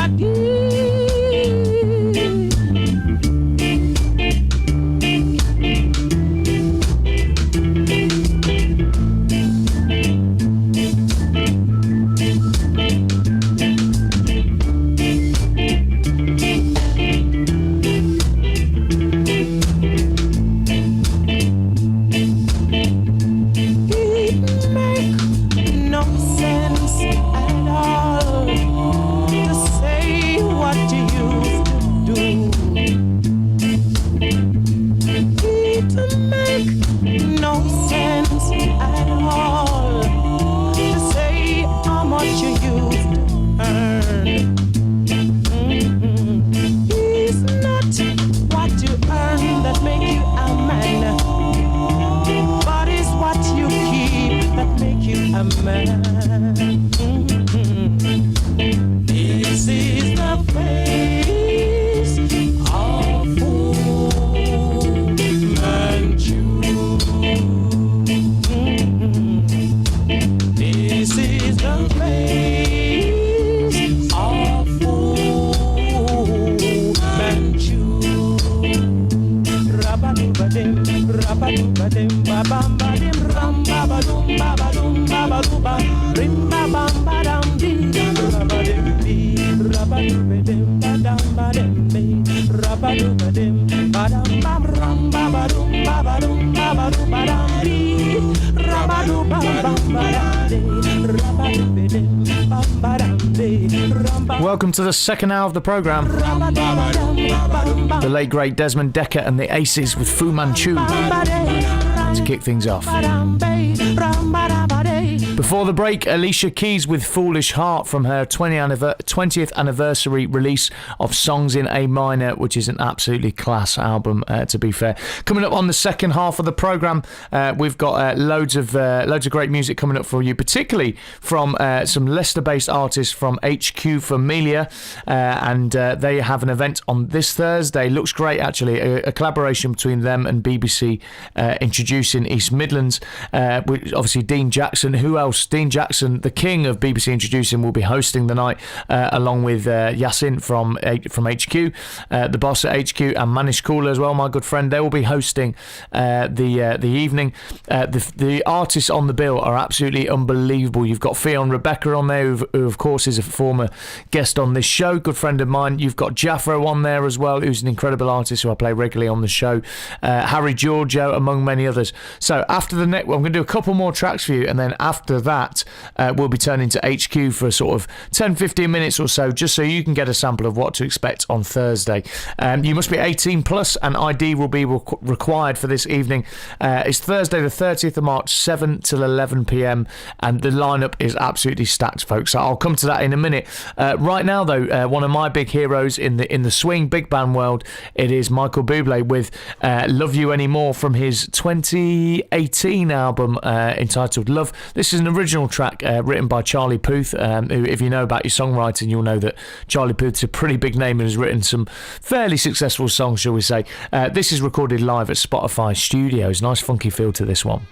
Welcome to the second hour of the programme. The late great Desmond Dekker and the Aces with Fu Manchu to kick things off. Before the break, Alicia Keys with Foolish Heart from her 20th anniversary release of Songs in A Minor, which is an absolutely class album, to be fair. Coming up on the second half of the programme, we've got loads of great music coming up for you, particularly from some Leicester-based artists from HQ Familia, and they have an event on this Thursday. Looks great, actually, a collaboration between them and BBC Introducing East Midlands, with obviously Dean Jackson. Who else? Dean Jackson, the king of BBC Introducing, will be hosting the night, along with Yasin from HQ, the boss at HQ, and Manish Kula as well, my good friend. They will be hosting the evening. The artists on the bill are absolutely unbelievable. You've got Fionn Rebecca on there, who of course is a former guest on this show, good friend of mine. You've got Jaffro on there as well, who's an incredible artist who I play regularly on the show. Harry Giorgio, among many others. So after the next, I'm going to do a couple more tracks for you, and then after that, we'll be turning to HQ for sort of 10-15 minutes or so, just so you can get a sample of what to expect on Thursday. You must be 18 plus, and ID will be required for this evening. It's Thursday the 30th of March, 7 till 11 p.m, and the lineup is absolutely stacked, folks. So I'll come to that in a minute. Right now, though, one of my big heroes in the swing big band world, it is Michael Bublé with Love You Anymore from his 2018 album entitled Love. This is an original track written by Charlie Puth, who, if you know about your songwriting, you'll know that Charlie Puth's a pretty big name and has written some fairly successful songs, shall we say. This is recorded live at Spotify Studios. Nice funky feel to this one.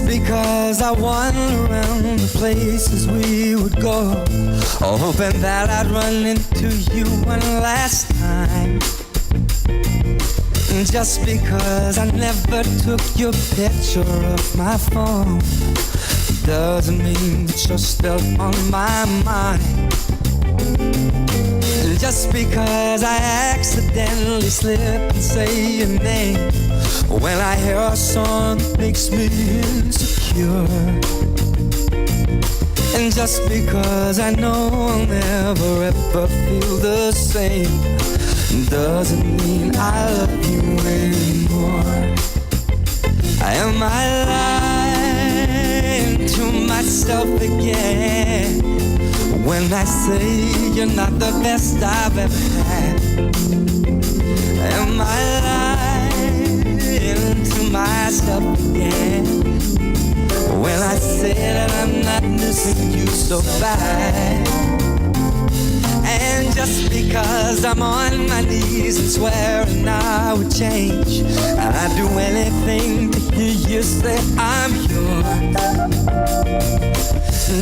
Because I wander around the places we would go, hoping that I'd run into you one last time. Just because I never took your picture off my phone doesn't mean that you're still on my mind. just because I accidentally slip and say your name when I hear a song that makes me insecure. And just because I know I'll never ever feel the same doesn't mean I love you anymore. Am I lying to myself again when I say you're not the best I've ever had? Am I lying to myself again when I say that I'm not missing you so bad? And just because I'm on my knees and swearing I would change, I'd do anything to hear you say I'm yours.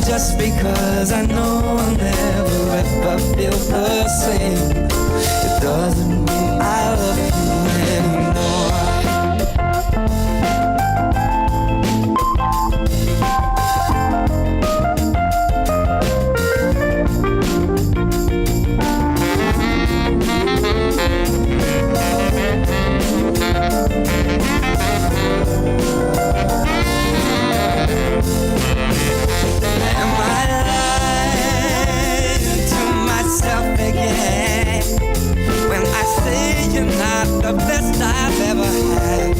Just because I know I'll never ever feel the same, it doesn't mean I love you anymore. You're not the best I've ever had.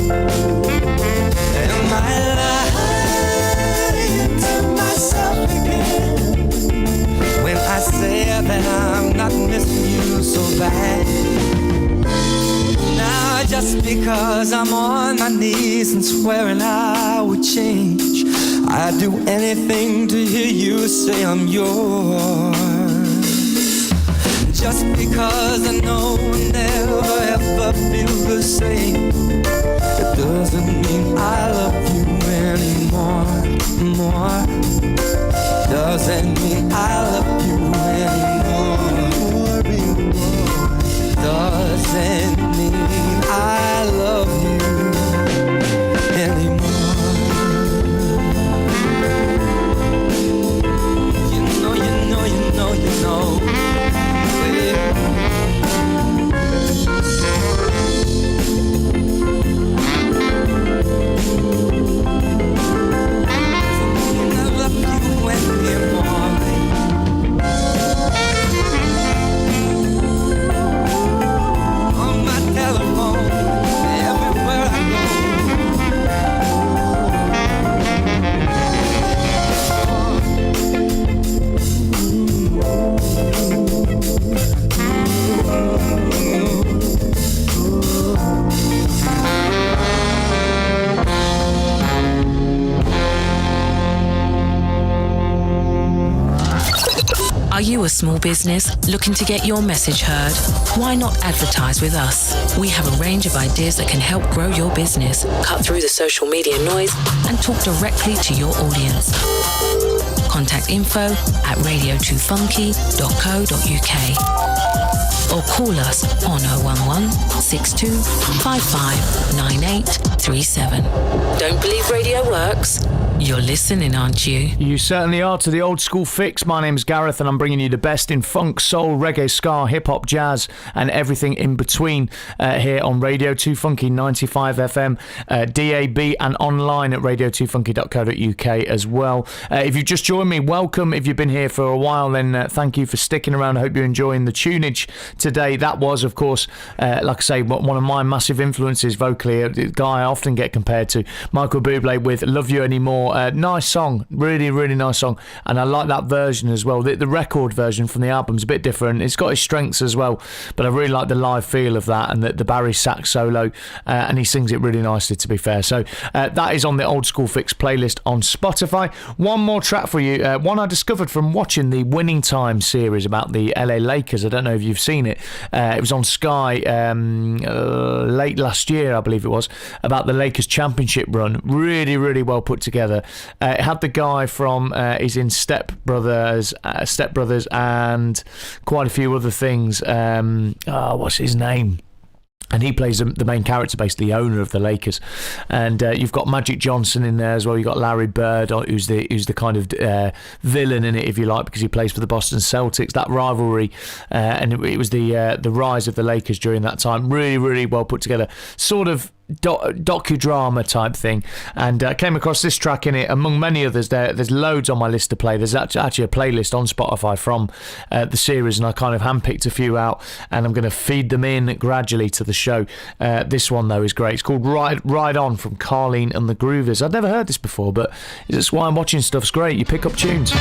Am I lying to myself again when I say that I'm not missing you so bad? Now just because I'm on my knees and swearing I would change, I'd do anything to hear you say I'm yours. Just because I know I'll never ever feel the same, it doesn't mean I love you anymore. Doesn't mean I love you anymore. Doesn't mean I love you anymore. You know. Are you a small business looking to get your message heard? Why not advertise with us? We have a range of ideas that can help grow your business, cut through the social media noise, and talk directly to your audience. Contact info@radio2funky.co.uk or call us on 011 62 55 9837. Don't believe radio works? You're listening, aren't you? You certainly are to the Old School Fix. My name's Gareth and I'm bringing you the best in funk, soul, reggae, ska, hip-hop, jazz and everything in between here on Radio 2 Funky 95 FM, DAB and online at radio2funky.co.uk as well. If you've just joined me, welcome. If you've been here for a while, then thank you for sticking around. I hope you're enjoying the tunage today. That was, of course, like I say, one of my massive influences vocally, a guy I often get compared to, Michael Bublé with Love You Anymore. Nice song, really, really nice song, and I like that version as well. The record version from the album's a bit different. It's got its strengths as well, but I really like the live feel of that and the Barry sax solo, and he sings it really nicely, to be fair. So that is on the Old School Fix playlist on Spotify. One more track for you, one I discovered from watching the Winning Time series about the LA Lakers. I don't know if you've seen it. It was on Sky late last year, I believe it was, about the Lakers championship run. Really, really well put together. It had the guy from he's in Step Brothers and quite a few other things. What's his name? and he plays the main character, basically the owner of the Lakers. And you've got Magic Johnson in there as well. You've got Larry Bird, who's the kind of villain in it, if you like, because he plays for the Boston Celtics. That rivalry, and it was the rise of the Lakers during that time. Really, really well put together, sort of docudrama type thing. And I came across this track in it, among many others. There's loads on my list to play. There's actually a playlist on Spotify from the series, and I kind of handpicked a few out, and I'm going to feed them in gradually to the show. This one though is great. It's called Ride On from Carlene and the Groovers. I'd never heard this before, but it's why I'm watching stuff's great. You pick up tunes.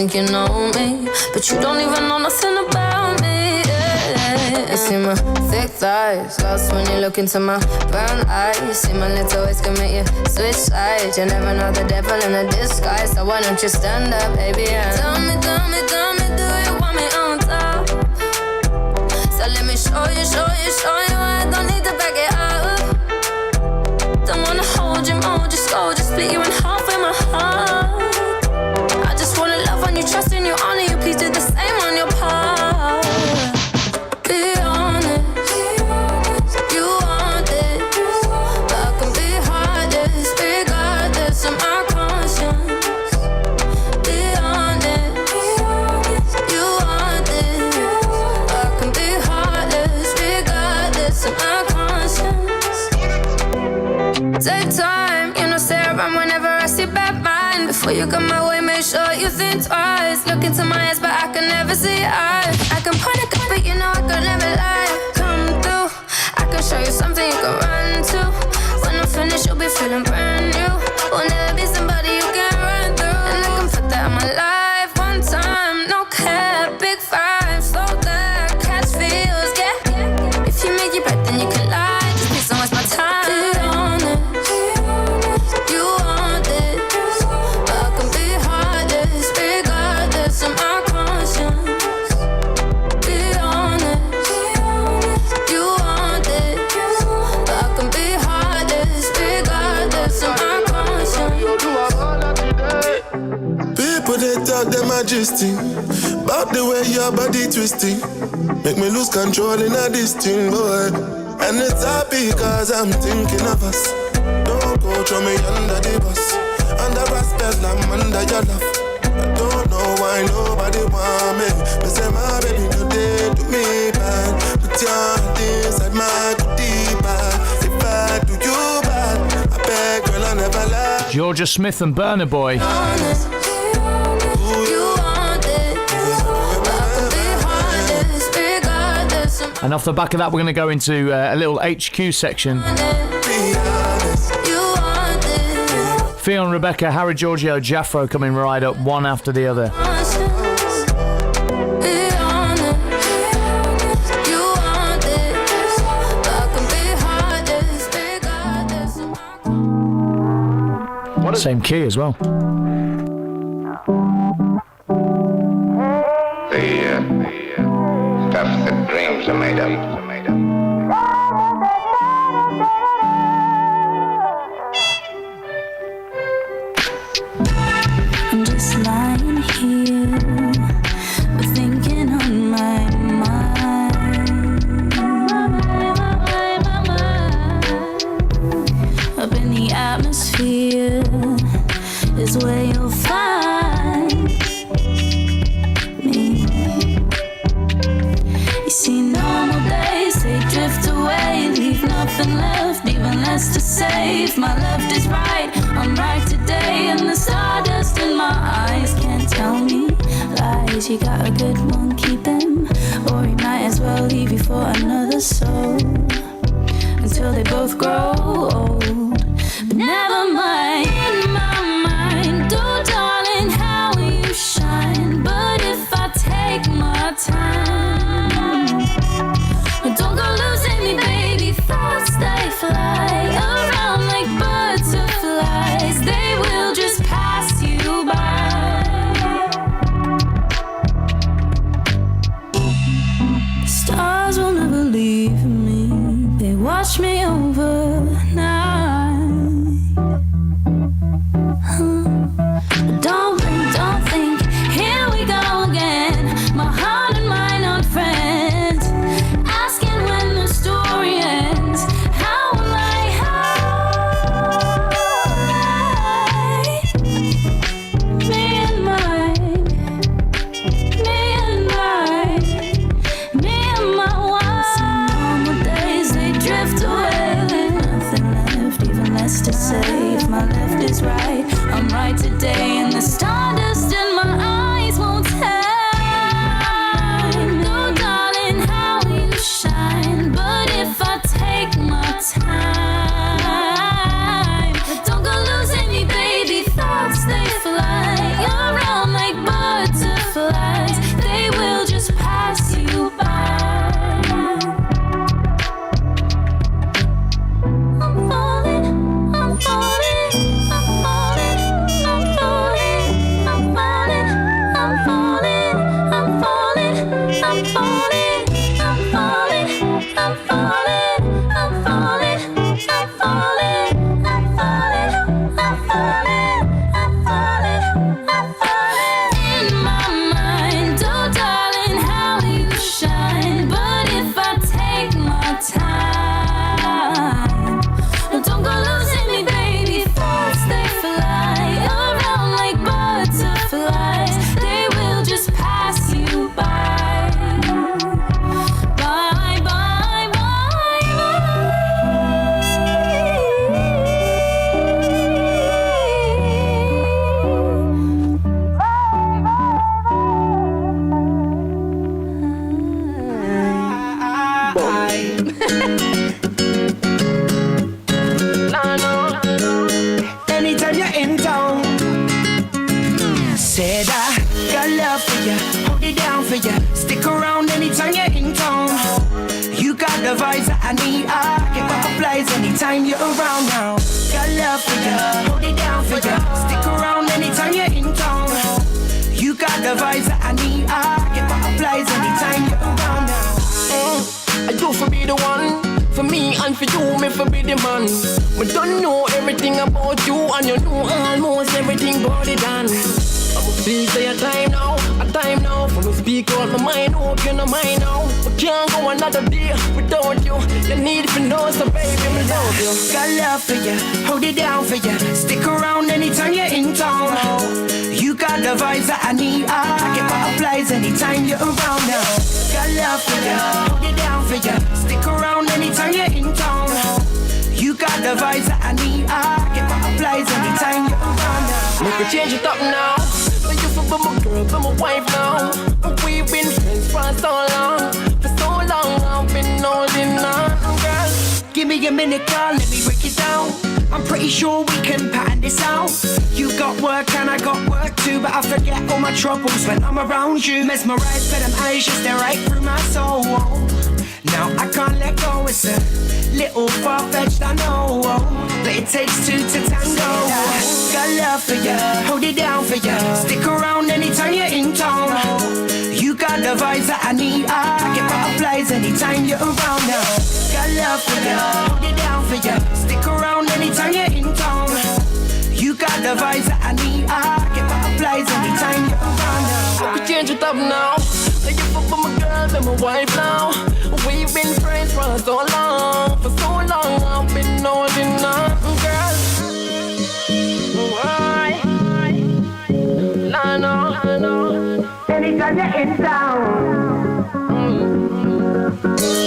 think you know me, but you don't even know nothing about me. Yeah. You see my thick thighs, lost when you look into my brown eyes. You see my little ways can make you switch sides. You never know the devil in a disguise, so why don't you stand up, baby? Yeah. Tell me, do you want me on top? So let me show you, I don't need to back it up. Don't wanna hold you, mold you, scold you, split you in half with my heart. I just wanna love on you, trust in you, honor you, please do the same on your part. Be honest, you want this, but I can be heartless, regardless of my conscience. Be honest, you want this, but I can be heartless, regardless of my conscience. Take time, you know, stay around whenever I see bad mind. Before you come my way, make sure you think twice. Look into my eyes, but I can never see eyes. I can point a gun, but you know I could never lie. Come through, I can show you something you can run to. When I'm finished, you'll be feeling brand new. Will never be somebody you can run through. And I can put that in my life one time. No cap, big five, slow that, catch feels, yeah. If you make it right, then you can lie. Just please don't waste my time. Be honest, you want this, but I can be heartless, regardless of my conscience. Be honest, you want this, but I can be heartless, regardless of my conscience. People they talk them majesty about the way your body twisting, make me lose control in a this thing, boy. And it's happy because I'm thinking of us. Don't go throw me under the bus, under respect, I'm under your love. I don't know why nobody want me. They say my baby no day to me bad, but you're Georgia Smith and Burna Boy. And off the back of that, we're going to go into a little HQ section. Fionn, Rebecca, Harry, Giorgio, Jaffro coming right up, one after the other. Same key as well. The stuff that dreams are made of. I'm just lying here, but thinking on my mind. Up in the atmosphere is where you'll find me. You see, normal days, they drift away, leave nothing left, even less to say. If my left is right, I'm right today, and the stardust in my eyes can't tell me lies. You got a good one, keep them, or you might as well leave you for another soul, until they both grow old. But never mind, my mind, oh darling, how you shine. But if I take my time, don't go losing me, baby. Thoughts, they fly around like butterflies. They will just pass you by. The stars will never leave me. They watch me overnight. Don't think, here we go again. My heart and mind are friends, asking when the story ends. How will I hide? Me and mine, me and mine, me and my wife. Normal days, they drift away, nothing left, even less to say. If my left is right, I'm right today, and the stardust in my eyes won't tell. No, darling, how you shine. But if I take my time, don't go losing me, baby. Thoughts, they fly around like butterflies. They will just pass you by. I'm falling, I'm falling, I'm falling, I'm falling, I'm falling, I'm falling, I'm falling, I'm falling, I'm falling, I'm falling, I'm falling, I'm falling, I'm falling, I'm falling, I'm falling, I'm falling. In my mind, oh darling, how you shine. But if I take my time, don't go losing me, baby. Thoughts, they fly around like butterflies. They will just pass you by. Bye, bye, bye, Anytime you're in town, said I got love for you, hold it down for you, stick around anytime you're in town. You got the vibes that I need, I get butterflies anytime you're around now. Got love for you, hold it down for you, stick around anytime you're in town. You got the vibes that I need, I get butterflies anytime you're around now. I do for be the one, for me and for you, me for be the man. We don't know everything about you, and you know almost everything about it done. Feel say a time now for me speak out my mind, open your mind now. We can't go another day without you. You need to know, so baby, me love you. Got love for you, hold it down for you, stick around anytime you're in town. You got the vibes that I need, I get butterflies anytime you're around now. Got love for you, hold it down for you, stick around anytime you're in town. You got the vibes that I need, I get butterflies butterflies anytime you're around now. We could change it up now. So you for my girl, be my wife now. We've been friends for so long. For so long, I've been holding on, girl. Give me a minute, girl, let me break it down. I'm pretty sure we can pattern this out. You got work and I got work too, but I forget all my troubles when I'm around you. Mesmerized by them eyes, just stare right through my soul. Now I can't let go, it's a little far-fetched, I know, but it takes two to tango. Got love for you, hold it down for you. Stick around anytime you're in town. You got the vibes that I need. I get butterflies anytime you're around now. Got love for you, hold it down for you. Stick around anytime you're in town. You got the vibes that I need. I get butterflies anytime you're around now. We could change it up now. You for my girl, be my wife now. We've been friends for so long. For so long, I've been holding on, girl. Why? I know. Anytime you're in town.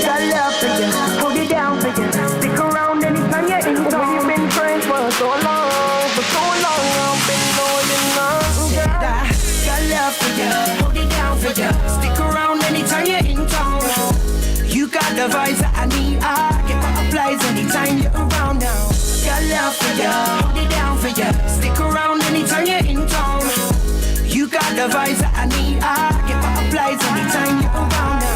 Got love for you, hold it down for you. Stick around anytime you're in town. We've been friends for so long. For so long, I've been holding on, girl. Got love for you, hold it down for you. Stick around anytime you're in town. You got the vibes that I need. I get butterflies anytime you're around now. Got love for you, hold it down for you. Stick around anytime you're in town. You got the vibes that I need. I get butterflies anytime you're around now.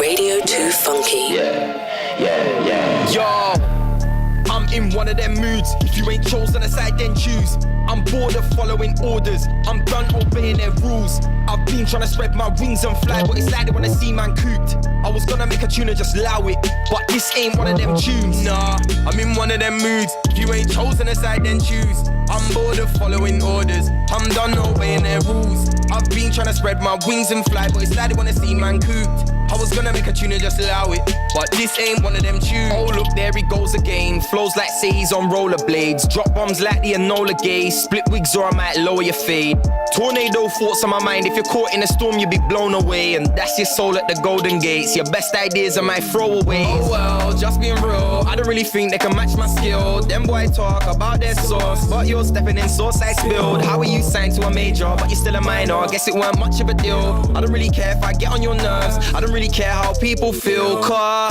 Radio 2 Funky. Yo, I'm in one of them moods. If you ain't chosen a side, then choose. I'm bored of following orders. I'm done obeying their rules. I've been trying to spread my wings and fly, but it's like they wanna see man cooped. I was gonna make a tune and just allow it, but this ain't one of them tunes. Nah, I'm in one of them moods. If you ain't chosen a side, then choose. I'm bored of following orders. I'm done obeying their rules. I've been trying to spread my wings and fly, but it's like they wanna see man cooped. I was gonna make a tune and just allow it, but this ain't one of them tunes. Oh look, there he goes again. Flows like say he's on rollerblades. Drop bombs like the Enola Gay. Split wigs or I might lower your fade. Tornado thoughts on my mind. If you're caught in a storm, you'll be blown away. And that's your soul at the Golden Gates. Your best ideas are my throwaways. Oh well, just being real, I don't really think they can match my skill. Them boy talk about their sauce, but you're stepping in sauce I spilled. How are you signed to a major, but you're still a minor? Guess it weren't much of a deal. I don't really care if I get on your nerves. I don't really care how people feel, car.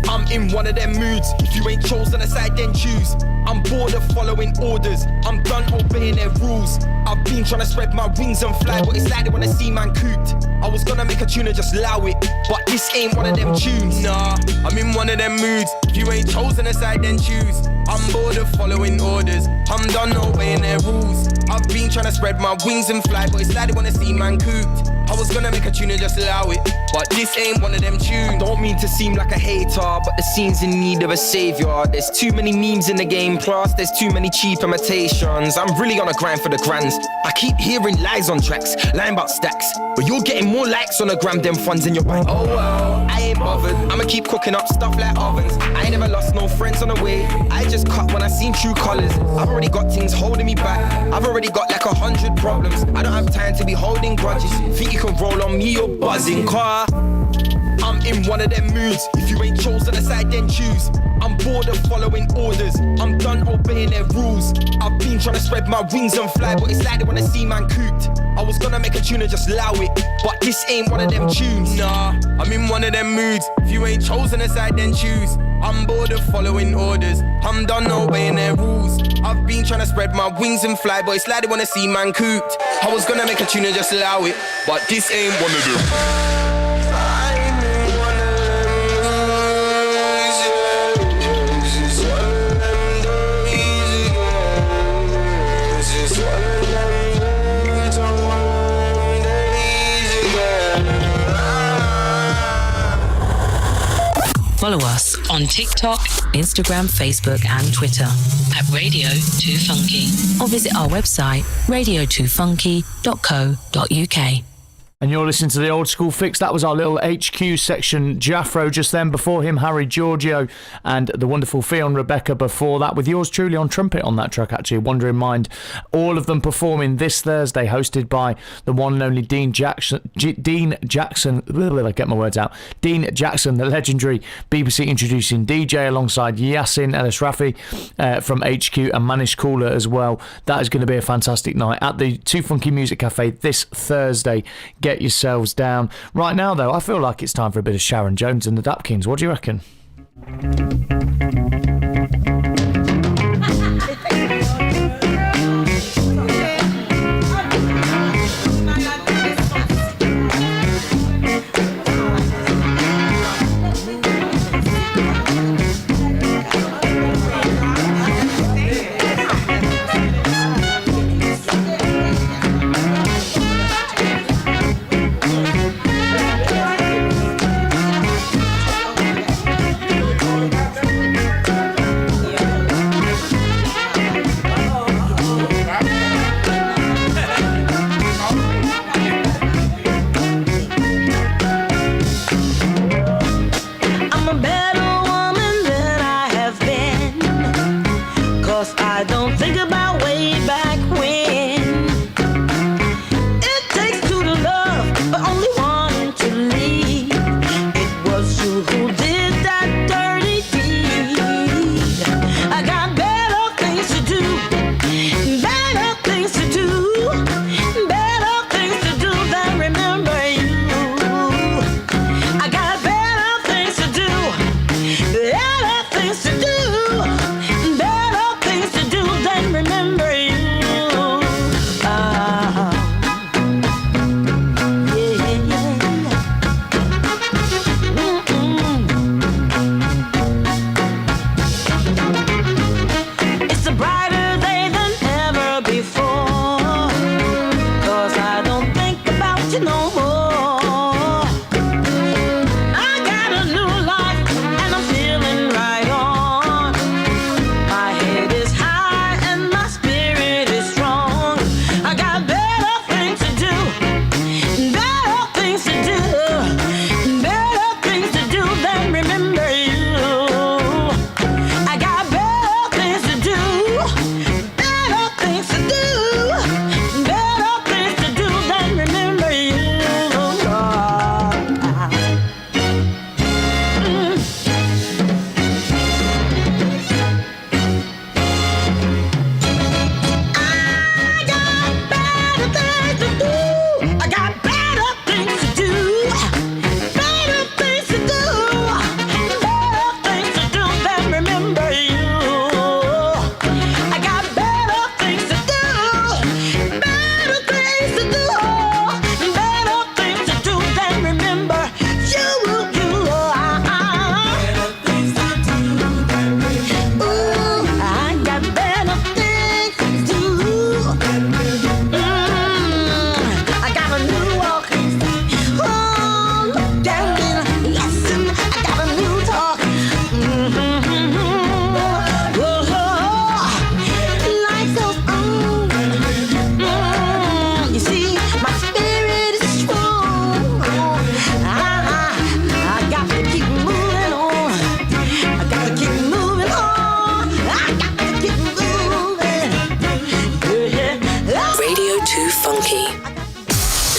I'm in one of them moods. If you ain't chosen a side, then choose. I'm bored of following orders. I'm done obeying their rules. I've been trying to spread my wings and fly, but it's like they wanna see man cooped. I was gonna make a tune and just allow it, but this ain't one of them tunes. Nah, I'm in one of them moods. If you ain't chosen a side, then choose. I'm bored of following orders. I'm done obeying their rules. I've been trying to spread my wings and fly, but it's like they wanna see man cooped. I was gonna make a tune and just allow it, but this ain't one of them tunes. Don't mean to seem like a hater, but the scene's in need of a savior. There's too many memes in the game, plus there's too many cheap imitations. I'm really on a grind for the grands. I keep hearing lies on tracks, lying about stacks, but you're getting more likes on the gram than funds in your bank. Oh well, I ain't bothered. I'ma keep cooking up stuff like ovens. I ain't never lost no friends on the way. I just cut when I seen true colors. I've already got things holding me back. I've already got like 100 problems. I don't have time to be holding grudges. Think you can roll on me or buzzing car. I'm in one of them moods. If you ain't chosen a side, then choose. I'm bored of following orders. I'm done obeying their rules. I've been trying to spread my wings and fly, but it's like they wanna see man cooped. I was gonna make a tune and just allow it, but this ain't one of them tunes. Nah, I'm in one of them moods. If you ain't chosen a side, then choose. I'm bored of following orders. I'm done obeying their rules. I've been trying to spread my wings and fly, but it's like they wanna see man cooped. I was gonna make a tune and just allow it, but this ain't one of them. Follow us on TikTok, Instagram, Facebook and Twitter at Radio 2 Funky, or visit our website radio2funky.co.uk. And you're listening to the Old School Fix. That was our little HQ section. Jaffro just then. Before him, Harry Giorgio and the wonderful Fionn Rebecca before that, with yours truly on trumpet on that track, actually. Wandering Mind. All of them performing this Thursday, hosted by the one and only Dean Jackson. Dean Jackson, the legendary BBC introducing DJ, alongside Yassin Ellis Rafi from HQ and Manish Cooler as well. That is going to be a fantastic night at the Too Funky Music Cafe this Thursday. Get yourselves down. Right now, though, I feel like it's time for a bit of Sharon Jones and the Dapkins. What do you reckon?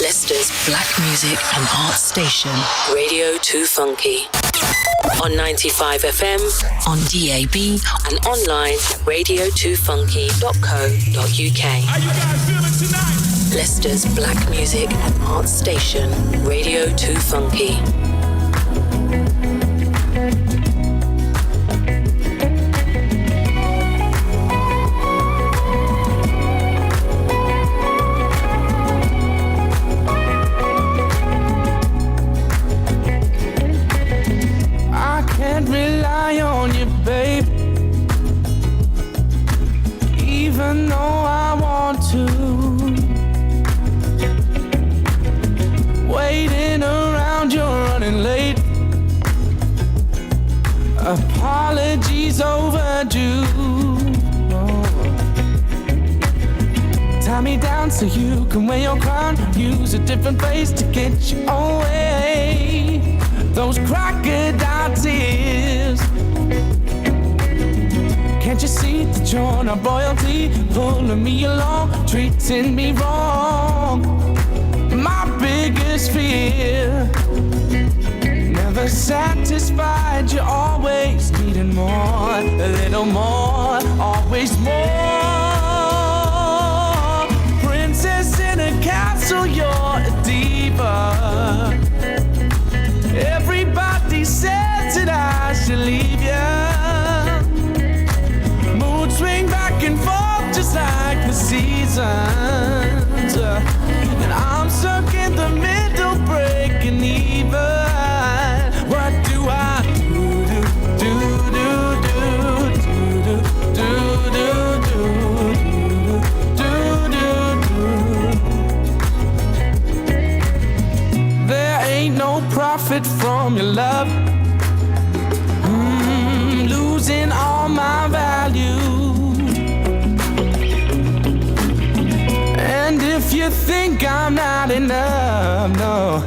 Leicester's black music and art station, Radio 2 Funky. On 95 FM, on DAB, and online, radio2funky.co.uk. How you guys feeling tonight? Leicester's black music and art station, Radio 2 Funky. Rely on you, babe. Even though I want to. Waiting around, you're running late. Apologies overdue. Tie me down so you can wear your crown. Use a different place to get your own way. Those crocodile tears. Can't you see that you're not royalty? Pulling me along, treating me wrong. My biggest fear. Never satisfied, you're always needing more. A little more, always more. Princess in a castle, you're a diva. Everybody says that I should leave ya. Mood swing back and forth just like the seasons. And I'm stuck in the middle, breaking even. What do I do, do, do, do, do, do, do, do, do, do, do. There ain't no profit from your love. Losing all my value. And if you think I'm not enough, no,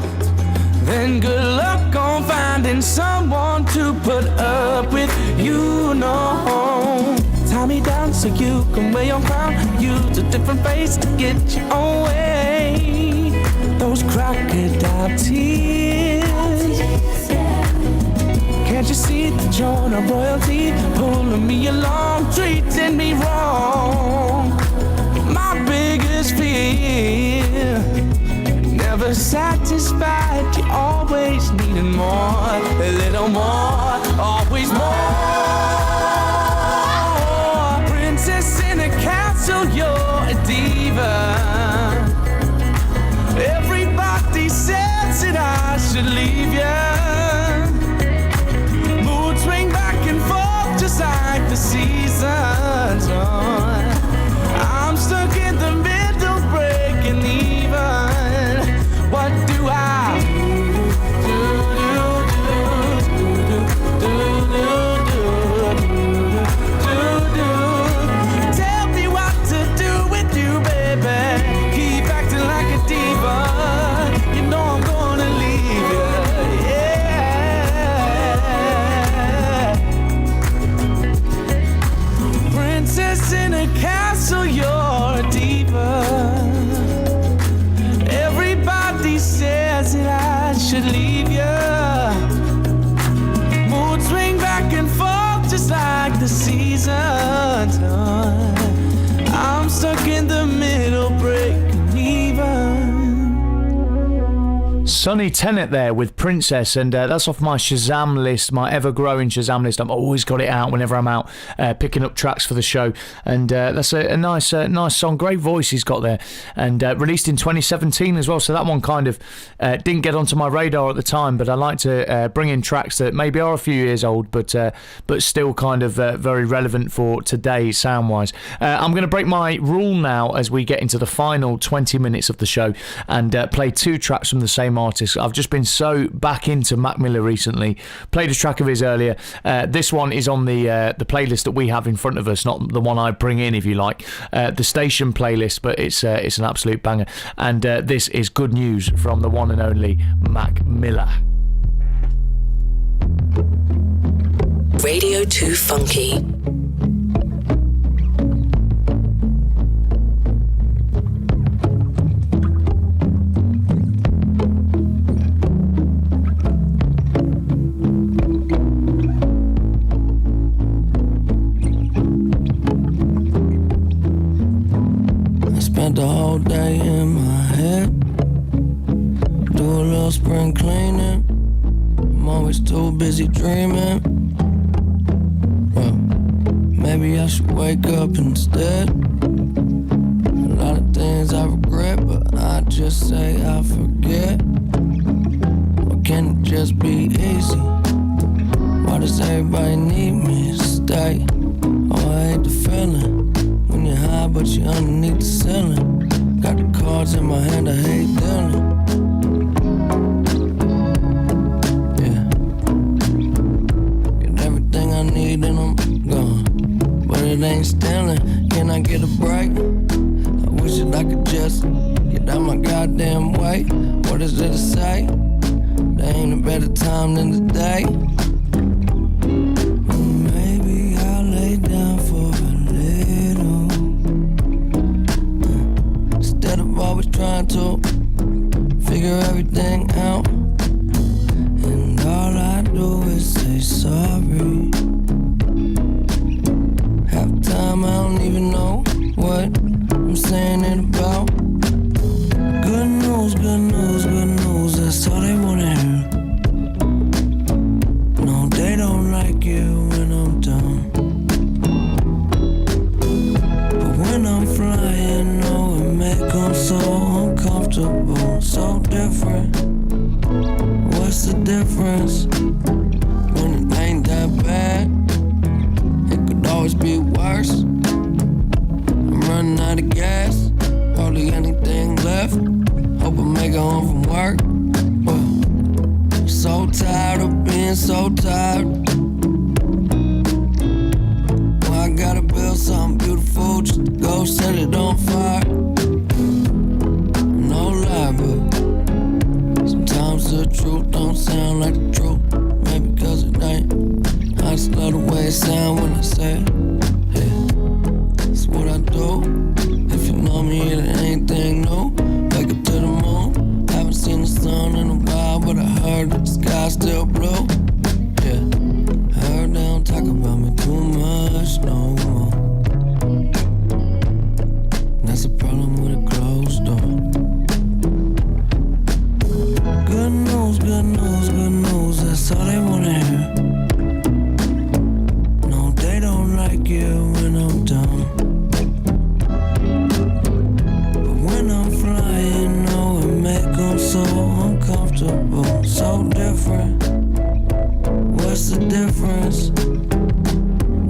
then good luck on finding someone to put up with you, no. Tie me down so you can wear your crown. Use a different face to get your own way. Those crocodile tears. Can't you see that you're not royalty? Pulling me along, treating me wrong. My biggest fear. Never satisfied, you always needing more. A little more, always more. Princess in a castle, you're a diva. Everybody says that I should leave ya. Mood swing back and forth just like the seasons. I'm stuck in the middle, breaking even. What do I do, Tell me what to do with you, baby. Keep acting like a diva. You know I'm gonna leave you, yeah. Princess in a castle, you're a diva. Everybody says that I should leave ya. Mood swing back and forth just like the seasons. I'm stuck in the middle, breaking even. Sonny Tennant there with Princess, and that's off my Shazam list, my ever-growing Shazam list. I've always got it out whenever I'm out picking up tracks for the show, and that's a nice song. Great voice he's got there, and released in 2017 as well, so that one kind of didn't get onto my radar at the time, but I like to bring in tracks that maybe are a few years old, but still kind of very relevant for today sound-wise. I'm going to break my rule now as we get into the final 20 minutes of the show and play two tracks from the same artist. I've just been so back into Mac Miller recently. Played a track of his earlier. This one is on the playlist that we have in front of us, not the one I bring in, if you like, the station playlist, but it's an absolute banger. And this is Good News from the one and only Mac Miller. Radio 2 Funky. Spent the whole day in my head. Do a little spring cleaning. I'm always too busy dreaming. Maybe I should wake up instead. A lot of things I regret, but I just say I forget. Or can it just be easy? Why does everybody need me to stay? Oh, I hate the feeling when you're high but you're underneath the ceiling. Got the cards in my hand, I hate dealing. Yeah, get everything I need and I'm gone, but it ain't stealing. Can I get a break? I wish that I could just get out my goddamn way. What is there to say? There ain't a better time than today. Maybe I'll lay down for a little, instead of always trying to figure everything out. And all I do is say sorry. Half the time I don't even know what I'm saying it about. Good news, good news, good news, that's all they wanna hear. No, they don't like you when I'm done. But when I'm flying, no, it make them so uncomfortable, so different. What's the difference? When it ain't that bad, it could always be worse. I'm running out of gas, hardly anything left. Hope I make it home from work. So tired of being so tired. Well, I gotta build something beautiful just to go set it on fire. No lie, but sometimes the truth don't sound like the truth. Maybe cause it ain't. I just love the way it sound when I say it. Yeah, that's what I do. If you know me, it ain't anything new. Wake up to the moon. Haven't seen the sun in a while, but I heard that the sky's still blue. Yeah, heard they don't talk about me too much no more. That's a problem with a closed door. Good news, good news, good news, that's all they wanna hear. No, they don't like you when I'm done. But when I'm flying, no, it make them so uncomfortable, so different. What's the difference?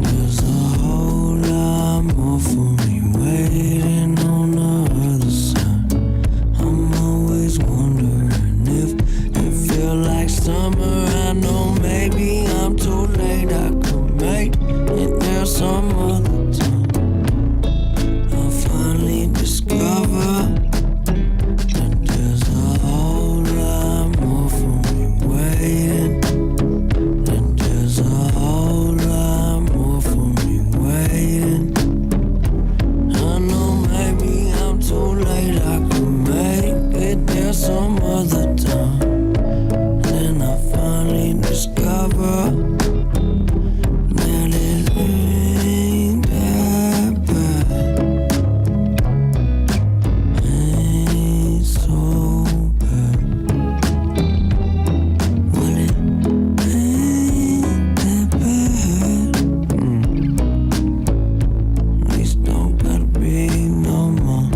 There's a whole lot more for me waiting on the other side. I'm always wondering if it feel like summer. I know maybe I'm too late. I could make it there some other time. I'll finally discover that there's a whole lot more for me waiting. That there's a whole lot more for me waiting. I know maybe I'm too late. I could make it there some other time. Then I finally discover that it ain't that bad. Ain't so bad. Well, it ain't that bad. At least don't gotta be no more.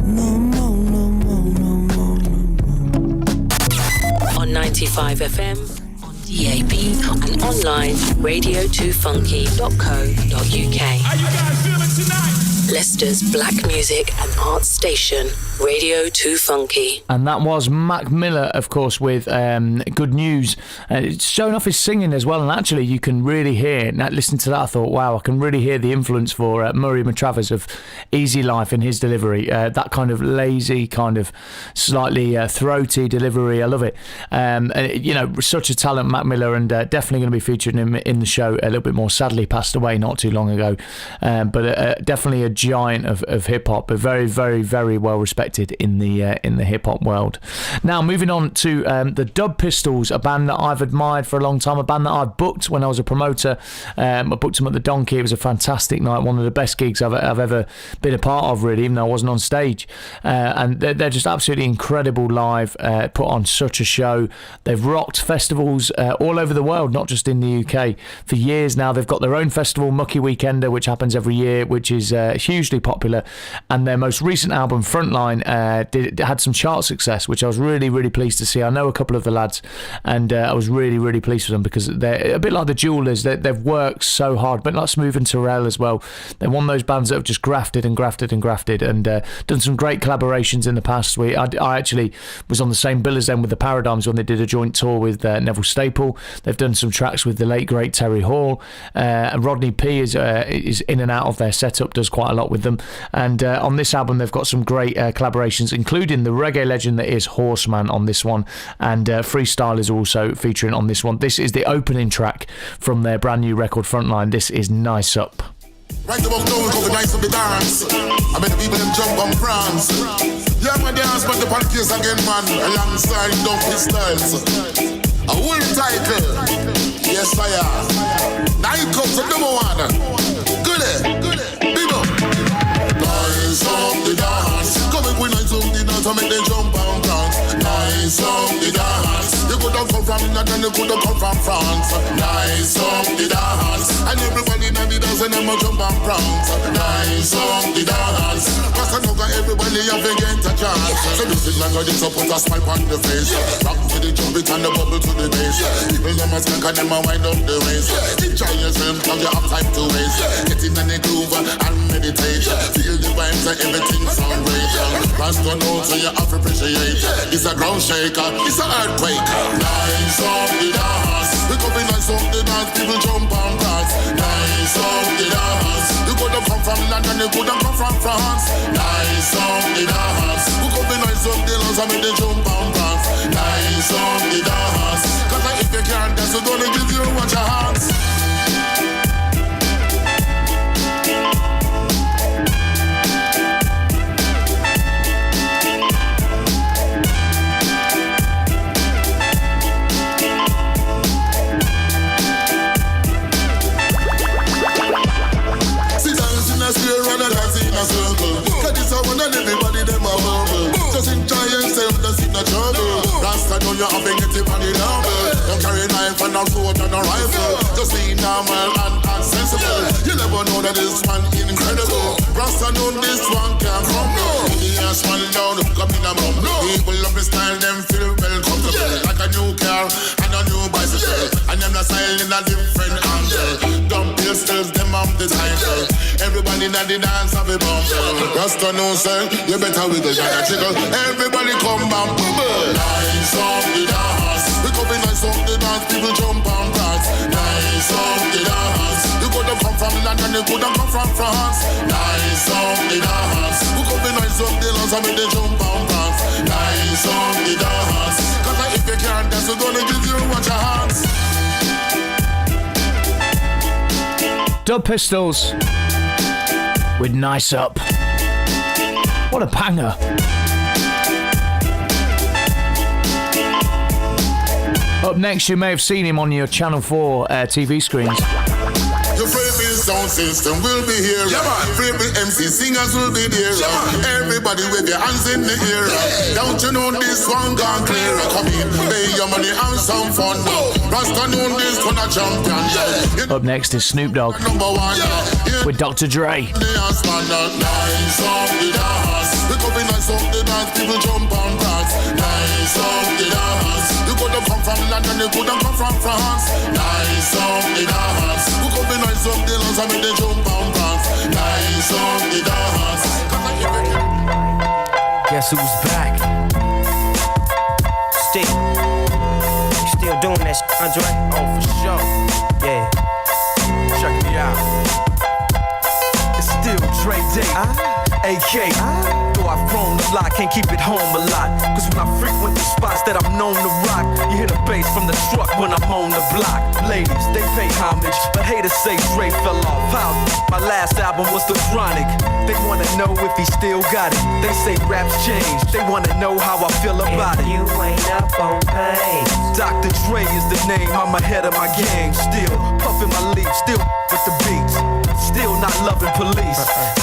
No more, no more, no more, no more. On 95 FM, on DAB, and online, radio2funky.co.uk. How you guys feeling tonight? Leicester's black music and arts station, Radio 2 Funky. And that was Mac Miller, of course, with Good News. It's showing off his singing as well, and actually you can really hear, now listening to that I thought, wow, I can really hear the influence for Murray Matravers of Easy Life in his delivery. That kind of lazy, kind of slightly throaty delivery, I love it. You know, such a talent, Mac Miller, and definitely going to be featuring him in the show a little bit more. Sadly passed away not too long ago, but definitely a giant of hip-hop, but very, very, very well respected in the hip-hop world. Now, moving on to the Dub Pistols, a band that I've admired for a long time, a band that I booked when I was a promoter. I booked them at the Donkey. It was a fantastic night, one of the best gigs I've ever been a part of, really, even though I wasn't on stage. And they're just absolutely incredible live, put on such a show. They've rocked festivals all over the world, not just in the UK, for years now. They've got their own festival, Mucky Weekender, which happens every year, which is hugely popular. And their most recent album, Frontline, had some chart success, which I was really, really pleased to see. I know a couple of the lads, and I was really, really pleased with them because they're a bit like the Jewelers. They've worked so hard, but like Smooth and Terrell as well. They're one of those bands that have just grafted and grafted and grafted, and done some great collaborations in the past. I actually was on the same bill as them with the Paradigms when they did a joint tour with Neville Staple. They've done some tracks with the late great Terry Hall. Rodney P is in and out of their setup, does quite a lot lot with them. And on this album, they've got some great collaborations, including the reggae legend that is Horseman on this one. And Freestyle is also featuring on this one. This is the opening track from their brand new record, Frontline. This is Nice Up. Right about now, we go the nice of the dance. I bet the people them jump on France. Yeah, man, dance, but the pancakes again, man. Alongside Dumpy Styles. A whole title. Yes, I am. Now it comes to number one. Good, big up. Nice up the dance. Come in with nice up the dance and make them jump and dance. Nice up the dance. You could have come from England and you could have come from France. Nice up the dance. And everybody in the dance and them a jump and prance. Nice up the dance. Cause I know that everybody have to get a chance. So music like this so put a smile on the face. Rock to the jump it and the bubble to the bass. People them a skank and them a wind up the waist. Enjoy yourself cause you have time to waste. Get in the groove and meditate. Feel the vibes and everything sound great. Rasta notes so you have to appreciate. It's a ground shaker, it's an earthquake. Nice up the dance. We come in nice up the dance, people jump and dance. Nice up the dance. You could have come from London, you could have come from France. Nice up the dance. We come in nice up the dance, I mean they jump and dance. Nice up the dance. Cause if you can't dance, we're gonna give you what your hands. Circle. Cause this a one and everybody them a bubble. Just enjoy yourself, just in a trouble. Rasta know you have been getting on the level. Don't carry knife and a sword and a rifle. Just be normal and sensible. You never know that this man incredible. Rasta know this one can't crumble. The ass man down, come in a mum. People love the style, them feel well comfortable. Like a new car and a new bicycle. And them the style in a different angle. Dumb pistols, them on the title. Everybody in the dance have a bumble. Rasta no say, you better wiggle than a jiggle. Everybody come and bubble. Nice up the dance. We come in nice up the dance. People jump and dance. Nice up the dance. You could have come from London, you could have come from France. Nice up the dance. We come in nice up the dance. I mean they jump and dance. Nice up the dance. Cause if you can't dance, we're gonna give you what your hands. Dub Pistols with Nice Up. What a banger. Up next, you may have seen him on your Channel 4 TV screens. Your favorite sound system will be here. Yeah, favorite MC singers will be there. Yeah, everybody with your hands in the air. Yeah. Don't you know this one gone clear? Come in, pay your money and some fun. Rasta know this one a champion. Yeah. Up next is Snoop Dogg with Dr. Dre. Nice up the dance. We come in nice up the dance. People jump and dance. Nice up the dance. You could have come from London, you could have come from France. Nice up the dance. We come in nice up the dance. I mean they jump and dance. Nice up the dance. Guess who's back? Still. You still doing that shit, Andre? Oh, for sure. Yeah. Check me out. It's still Dre Day. AK, though I've grown a lot, can't keep it home a lot. Cause when I frequent the spots that I'm known to rock, you hear the bass from the truck when I'm on the block. Ladies, they pay homage, but haters say Dre fell off. How? My last album was The Chronic. They wanna know if he still got it. They say raps changed, they wanna know how I feel about it. You ain't up on pain. Dr. Dre is the name, I'm ahead of my game. Still puffin' my leaf, still with the beats. Still not loving police.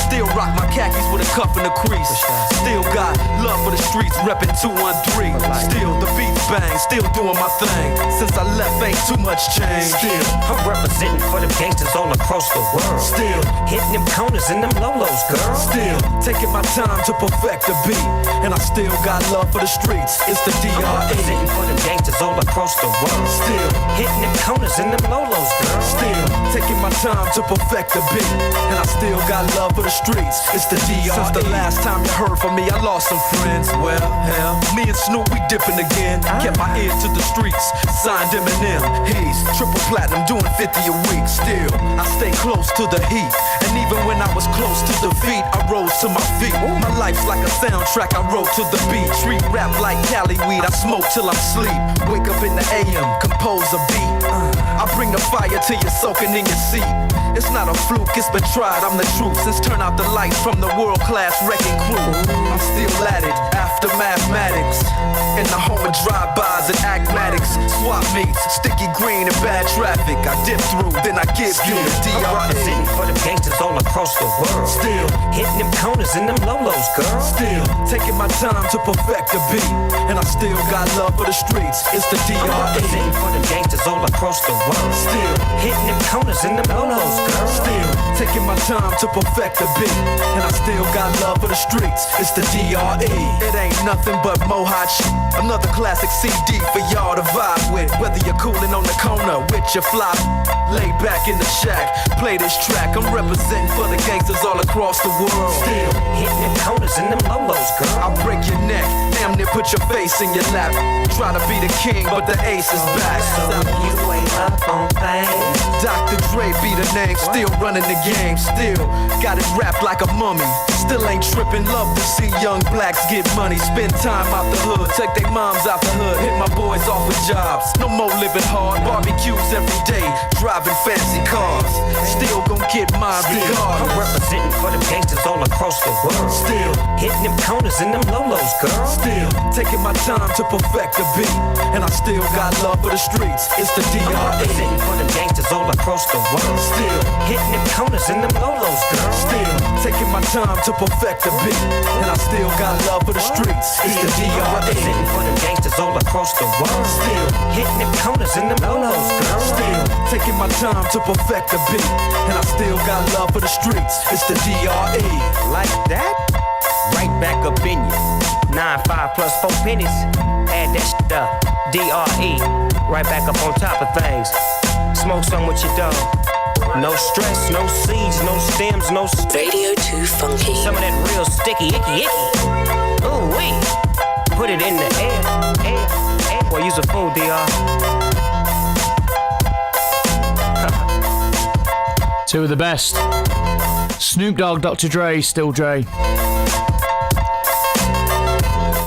Still rock my khakis with a cuff and a crease. Still got love for the streets, reppin' 213. Still the beats bang, still doing my thing. Since I left, ain't too much change. Still, I'm representing for them gangsters all across the world. Still hitting them corners and them lolos, girl. Still taking my time to perfect the beat. And I still got love for the streets. It's the DRE. I'm representing for them gangsters all across the world. Still hitting them corners and them lolos, girl. Still taking my time to perfect the beat. And I still got love for the streets, it's the DR. Since the last time you heard from me, I lost some friends. Well, hell, me and Snoop, we dipping again. Kept my ear to the streets, signed Eminem. He's triple platinum, doing 50 a week. Still, I stay close to the heat. And even when I was close to defeat, I rose to my feet. My life's like a soundtrack, I wrote to the beat. Treat rap like Cali weed, I smoke till I'm sleep. Wake up in the AM, compose a beat. I bring the fire till you're soaking in your seat. It's not a fluke, it's been tried, I'm the truth. Since turn out the lights from the world-class wrecking crew, I'm still at it, after mathematics. In the home of drive-bys and acmatics. Swap meets, sticky green and bad traffic. I dip through, then I give you the DR. I'm representing for the gangsters all across the world. Still hitting them corners and them lolos, girl. Still taking my time to perfect the beat. And I still got love for the streets, it's the DR. I'm representing for the gangsters all across the world. Still hitting them corners and them lolos, girl. Still taking my time to perfect the beat. And I still got love for the streets, it's the DRE. It ain't nothing but mohawk shit. Another classic CD for y'all to vibe with. Whether you're coolin' on the corner with your fly, lay back in the shack, play this track. I'm representing for the gangsters all across the world. Still hitting them corners and them lolos, girl. I'll break your neck, damn near put your face in your lap. Try to be the king, but the ace is back. So you ain't up on things. Dr. Dre be the name, still running the game. Still got it wrapped like a mummy. Still ain't tripping, love to see young blacks get money. Spend time out the hood, take their moms out the hood. Hit my boys off with jobs, no more living hard. Barbecues every day, driving fancy cars. Still gon' get my regard. I'm representing for the gangsters all across the world. Still hitting them corners and them lolos, girl. Still taking my time to perfect the beat. And I still got love for the streets, it's the DRE. I'm representing for the gangsters all across the world. Still hitting them corners and them lolos, girl. Still taking my time to perfect the beat. And I still got love for the streets, it's the DRE. I'm representing for the gangsters all across the world. Still hitting them corners and them lolos, girl. Still taking my time to perfect the beat. And I still got love for the streets, it's the DRE. Like that? Right back up in you. 9-5 plus 4 pennies. Add that shit up. DRE. Right back up on top of things. Smoke some with your dog. No stress, no seeds, no stems, no Radio 2 Funky. Some of that real sticky, icky. Ooh, wee. Put it in the air. Boy, use a fool, DR. Two of the best. Snoop Dogg, Dr. Dre, Still Dre.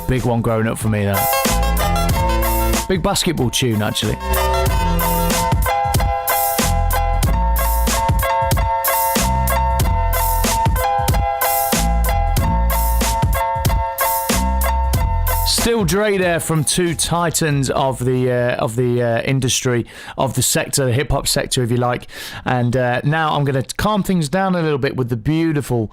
Big one growing up for me, that. Big basketball tune, actually. Still Dre there from two titans of the industry, of the sector, the hip hop sector, if you like. And now I'm going to calm things down a little bit with the beautiful,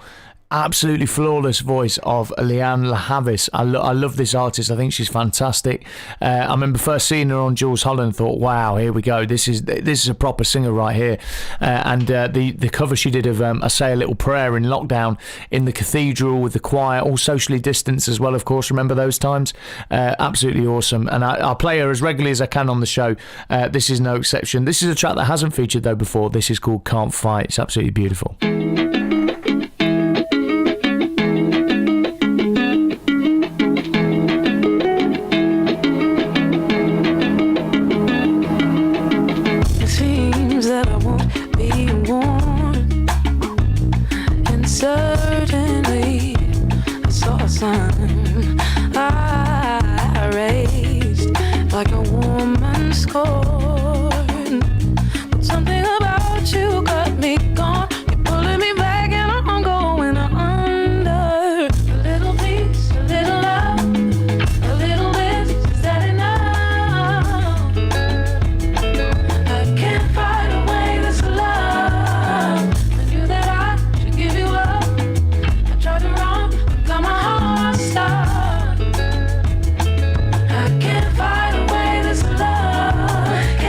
absolutely flawless voice of Leanne LaHavis. I love this artist. I think she's fantastic. I remember first seeing her on Jules Holland and thought, wow, here we go. This is a proper singer right here. And the cover she did of I Say a Little Prayer in lockdown in the cathedral with the choir, all socially distanced as well, of course. Remember those times? Absolutely awesome. And I'll play her as regularly as I can on the show. This is no exception. This is a track that hasn't featured though before. This is called Can't Fight. It's absolutely beautiful. I raised like a woman scorned, but something about you got me gone. You're pulling me back and I'm going under. A little peace, a little love, a little this, is that enough? I can't fight away this love. I knew that I should give you up. I tried to run, but got my heart stuck. I can't fight away this love.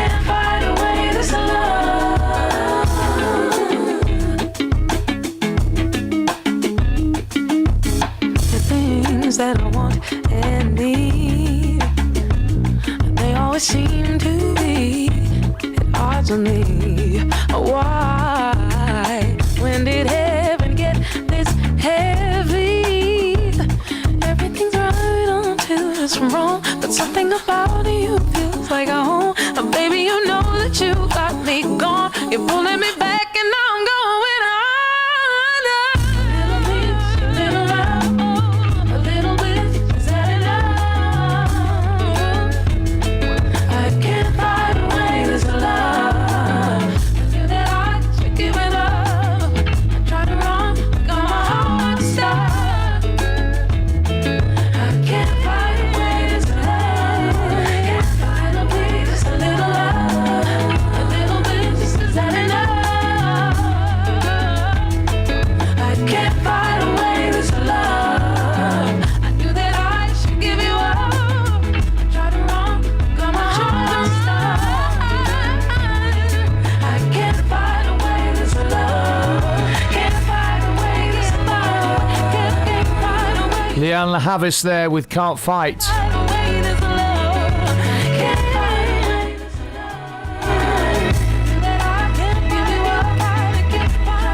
Leanne Havis there with Can't Fight.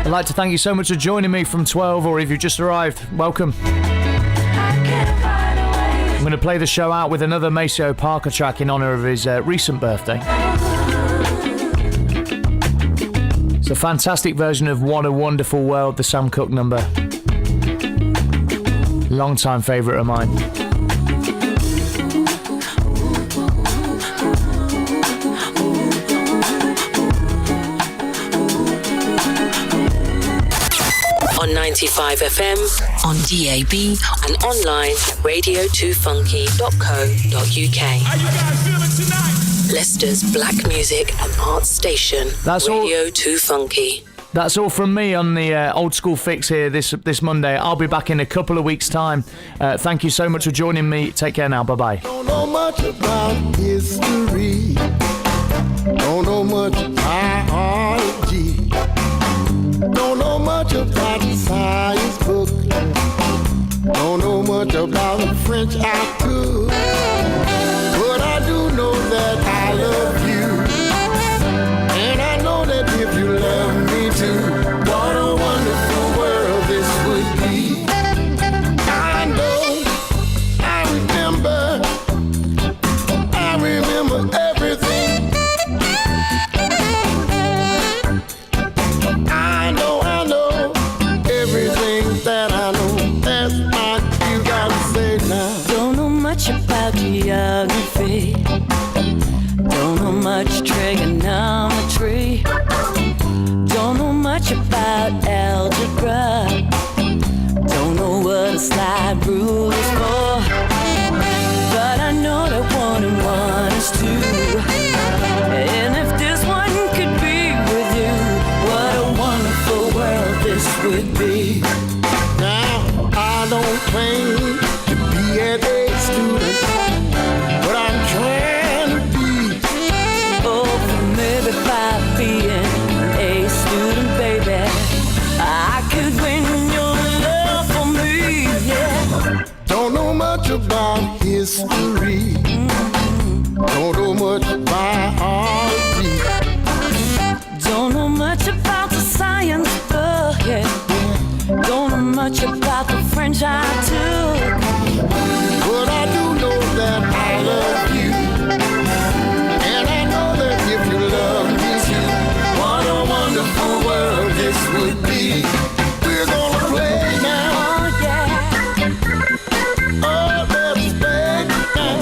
I'd like to thank you so much for joining me from 12, or if you've just arrived, welcome. I'm going to play the show out with another Maceo Parker track in honour of his recent birthday. It's a fantastic version of What a Wonderful World, the Sam Cooke number. Long-time favourite of mine. On 95 FM, on DAB, and online at radio2funky.co.uk. How you guys feeling tonight? Leicester's black music and arts station. That's Radio 2 Funky. That's all from me on the Old School Fix here this Monday. I'll be back in a couple of weeks' time. Thank you so much for joining me. Take care now. Bye-bye. Don't know much about history. Don't know much biology. Don't know much about science book. Don't know much about the French I took. But I do know that I love you. And I know that if you love me too, what a wonderful world this would be. I know, I remember everything. I know everything that I know. That's what you gotta say now. Don't know much about geography. Don't know much trigonometry. Don't know much about algebra. Don't know what a slide rule is for. But I know that 1 and 1 is 2. And if this one could be with you, what a wonderful world this would be. Now, I don't claim to be an A student, but I'm trying to be. Oh, maybe by being a student, baby, I could win your love for me, yeah. Don't know much about history. Don't know much biology. Don't know much about the science book, yeah. Don't know much about the French I took. But I do know that I love you. And I know that if you love me too, what a wonderful world this would be. We're gonna play now. Oh, yeah. Oh, let's play now.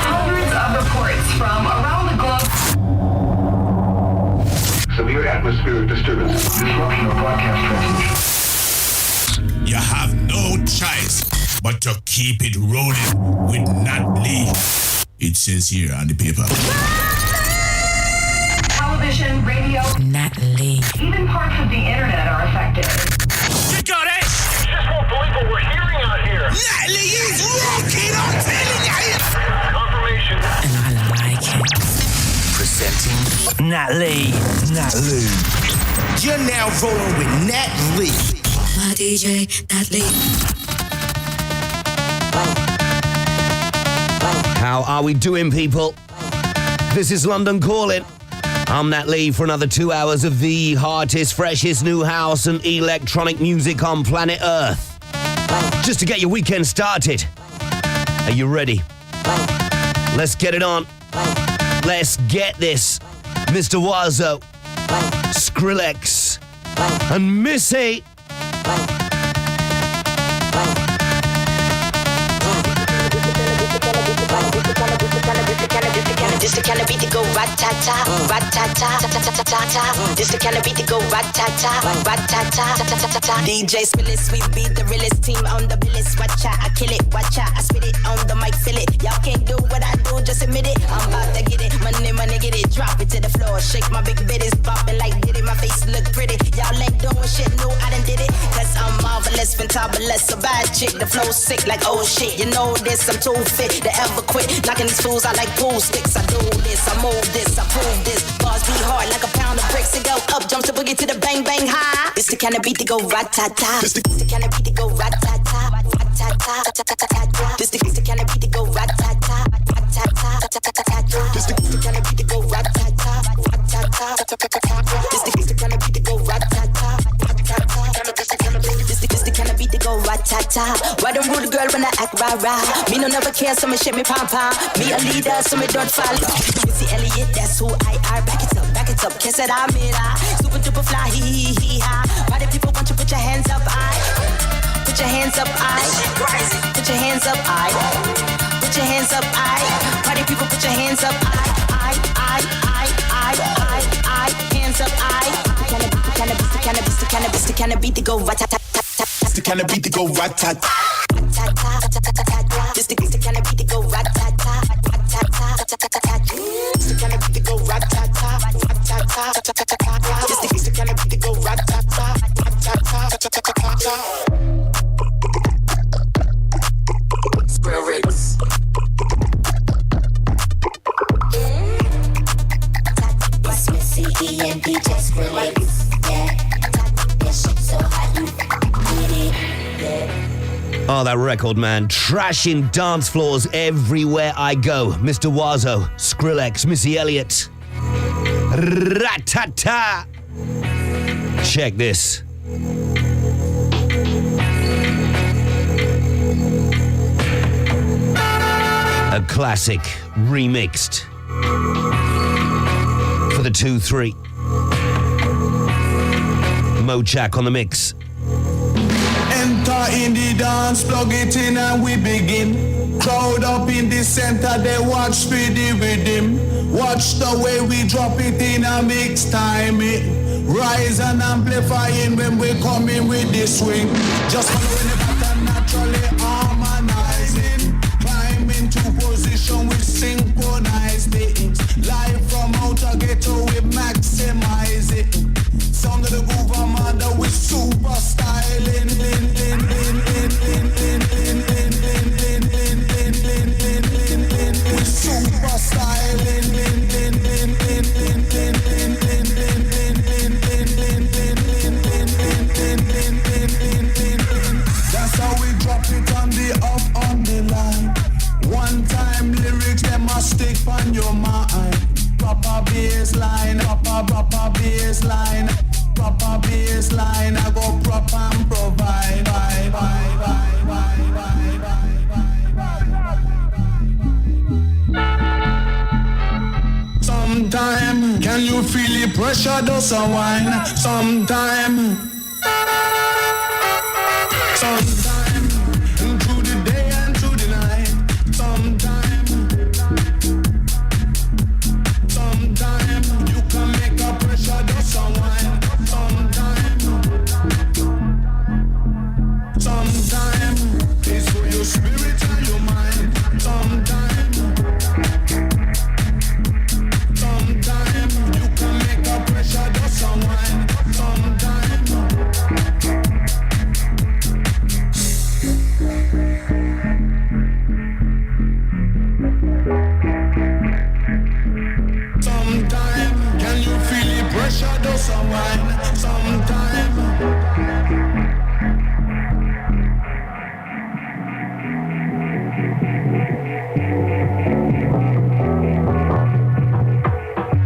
Hundreds of reports from around the globe. Severe atmospheric disturbance. Disruption of broadcast transmission. You have no choice but to keep it rolling with Nat Lee. It says here on the paper. Television, radio, Nat Lee. even parts of the internet are affected. You got it? You just won't believe what we're hearing out here. Nat Lee is rocking, I'm telling you. Confirmation. And I like it. Presenting Nat Lee. Nat Lee. You're now rolling with Nat Lee. My DJ, Nat Lee. How are we doing, people? This is London Calling. I'm Nat Lee for another 2 hours of the hottest, freshest new house and electronic music on planet Earth. Just to get your weekend started. Are you ready? Let's get it on. Let's get this. Mr. Wazo, Skrillex, and Missy. This the kind of beat to go rat-ta-ta, rat-ta-ta, ta-ta-ta-ta-ta. This the kind of beat to go rat-ta-ta, rat-ta-ta, ta-ta-ta-ta. DJ Spillis, we be the realest team on the billis. Watch out, I kill it, watch out, I spit it on the mic, feel it. Y'all can't do what I do, just admit it. I'm about to get it, money, get it, drop it to the floor. Shake my big bitties, bopping like did it. My face look pretty. Y'all ain't doing shit, no, I done did it. Cause I'm marvelous, fantastic. top, but less a bad chick. The flow sick like oh shit. You know this, I'm too fit to ever quit. Knocking these fools out like pool sticks. I do this, I move this, I prove this. Bars be hard like a pound of bricks. It go up, jump to boogie to the bang bang high. It's the kind of beat to go rat-ta-ta. It's the kind of beat to go rat-ta-ta. This the kind of beat to go rat-ta-ta. This the kind of beat to go rat-ta-ta. This the kind of beat to go rat-ta-ta. This the kind of beat to go rat-ta-ta. Why don't rule the girl when I act rah-rah? Me no never care, so me shit me pom-pom. Me a leader, so me don't follow. Missy Elliott, that's who I are. Back it up, kiss it, I'm it, super duper fly, hee-hee-hee-ha. Why do people want you put your hands up, Put your hands up, Put your hands up, Put your hands up, Party people, put your hands up, hands up, the kind of beat to go rat-ta-ta. It's the kind of beat to go rat-ta-ta. This the kind of beat to go rat-ta-ta. It's the kind of beat to go rat-ta-ta. This the kind of beat to go rat-ta-ta. Square rings. It's Missy E and DJ Skrillex. Yeah, that shit so hot you get it. Yeah. Oh, that record, man. Trashing dance floors everywhere I go. Mr. Wazo, Skrillex, Missy Elliott. Rat-ta-ta. Check this. A classic remixed for the 2-3. Mojack on the mix. Enter in the dance, plug it in and we begin. Crowd up in the center, they watch for the rhythm. Watch the way we drop it in a mix time. Rise and amplifying when we come in with the swing. Just following the pattern, naturally harmonizing. Climb into position, we synchronize things. Live from outer ghetto, we maximize it. Sound of the groove, I'm under with super styling. With super styling. That's how we drop it on the up on the line. One time lyrics, they must stick on your mind. Proper bass line, proper bass line, proper bass line. I go prop and provide. Sometime, can you feel the pressure does a wine? Sometime, through the day and through the night. Sometime, you can make a pressure does a wine. Sometime, it's for your spirit and your mind. Sometime, you can make a pressure does a wine. Sometime. Sometime, can you feel the pressure does a wine? Sometime.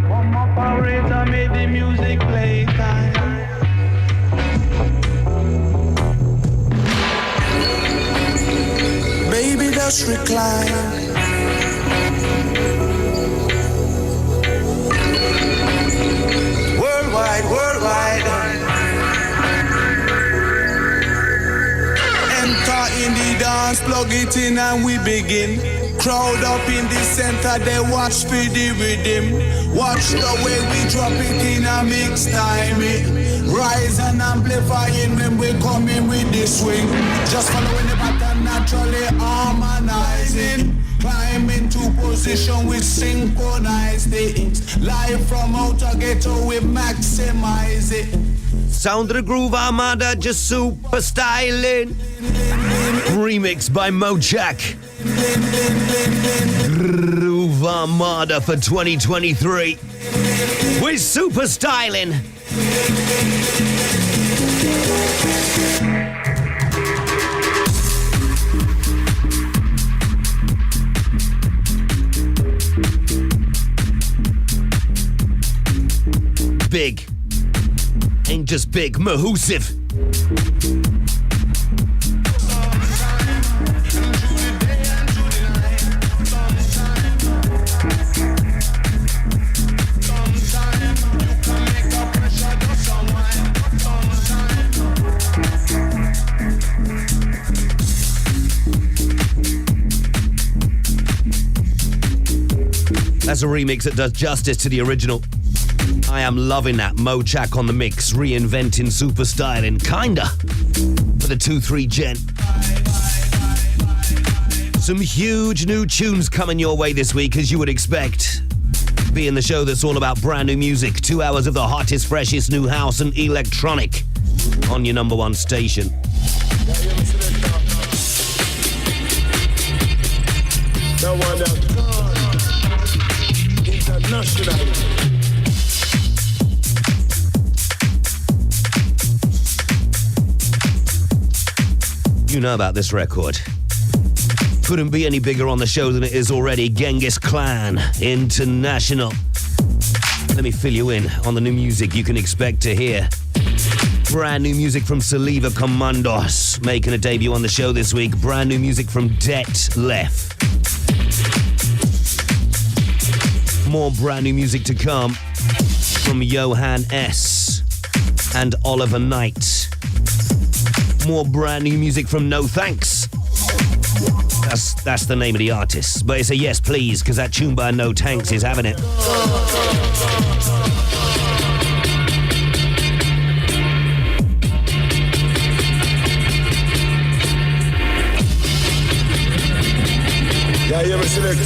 One operator made the music play time. Baby, just recline. Worldwide. Enter in the dance, plug it in and we begin. Crowd up in the center, they watch for the rhythm. Watch the way we drop it in a mix time. Rise and amplifying when we come in with the swing. Just following the pattern, naturally harmonizing. Climb into position, we synchronize things. Live from outer ghetto, we maximize it. sound of the groove armada, just super styling. Remix by Mochak. Groove Armada for 2023. We're super styling. Big. Ain't just big, mahoosive. That's a remix that does justice to the original. I am loving that. Mochak on the mix, reinventing super styling, kinda, for the 2-3 gen. Some huge new tunes coming your way this week, as you would expect. Being the show that's all about brand new music, 2 hours of the hottest, freshest new house and electronic on your number one station. You know about this record. Couldn't be any bigger on the show than it is already. Genghis Clan International. Let me fill you in on the new music you can expect to hear. Brand new music from Saliva Commandos, making a debut on the show this week. Brand new music from Det Lef. More brand new music to come from Johan S. and Oliver Knight. More brand new music from No Thanks. That's the name of the artist. But it's a yes please, because that tune by No Thanks is having it. Yeah, you ever select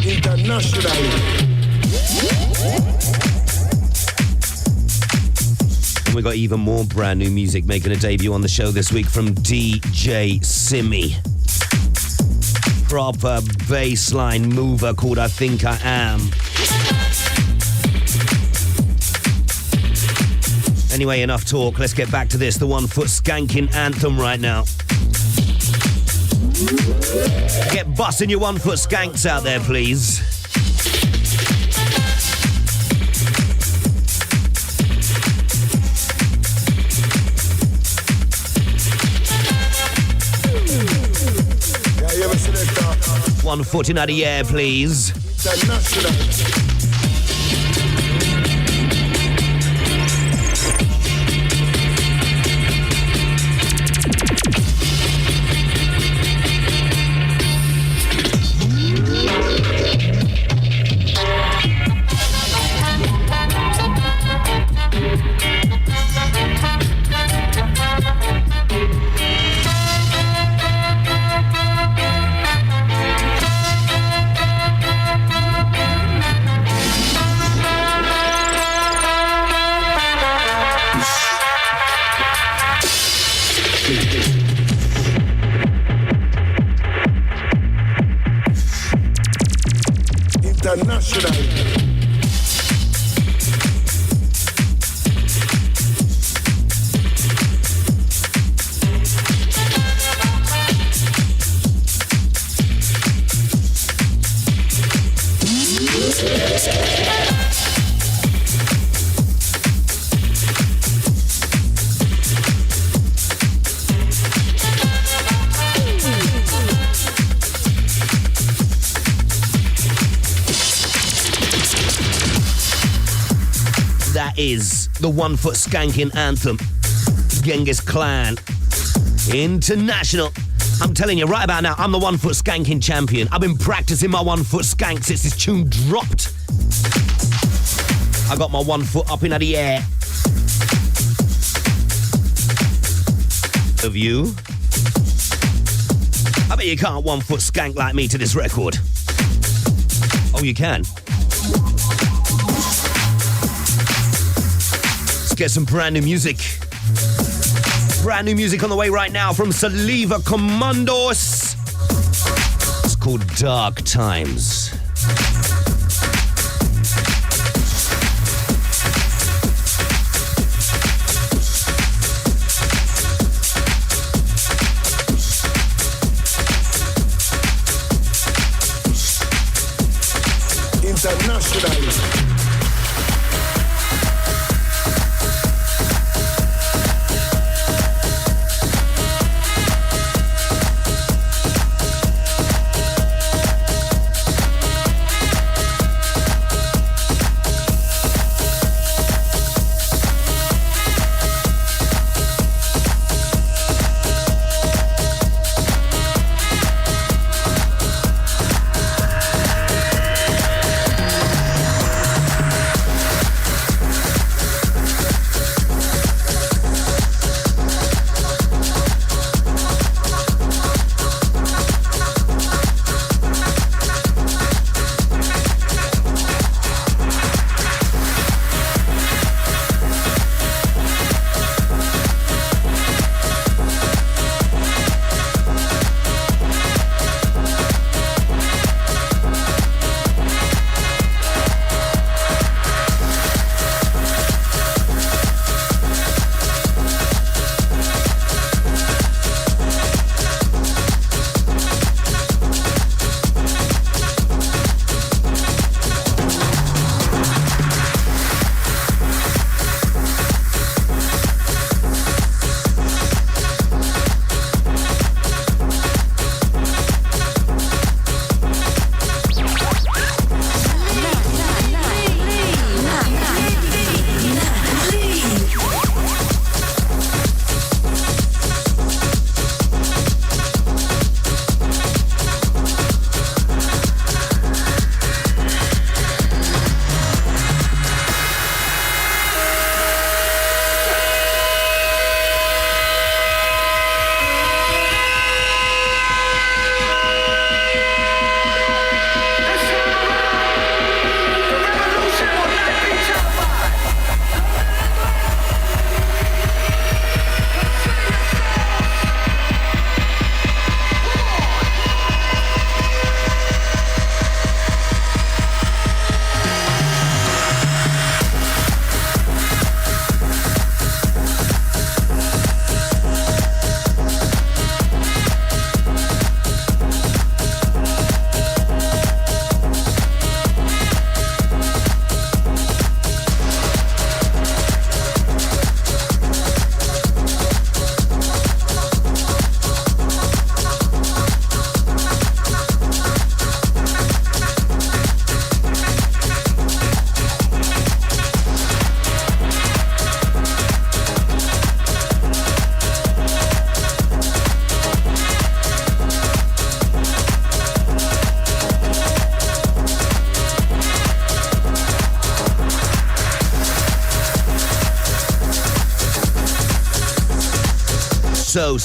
international? And we got even more brand new music making a debut on the show this week from DJ Simi. Proper bassline mover called I Think I Am. Anyway, enough talk. Let's get back to this. The 1 foot skanking anthem right now. Get busting your 1 foot skanks out there, please. One foot in the air, please. Is the 1 foot skanking anthem. Genghis Clan International. I'm telling you right about now, I'm the 1 foot skanking champion. I've been practicing my 1 foot skank since this tune dropped. I got my 1 foot up in the air. Of you? I bet you can't 1 foot skank like me to this record. Oh, you can? Let's get some brand new music. Brand new music on the way right now from Saliva Commandos. It's called Dark Times. International.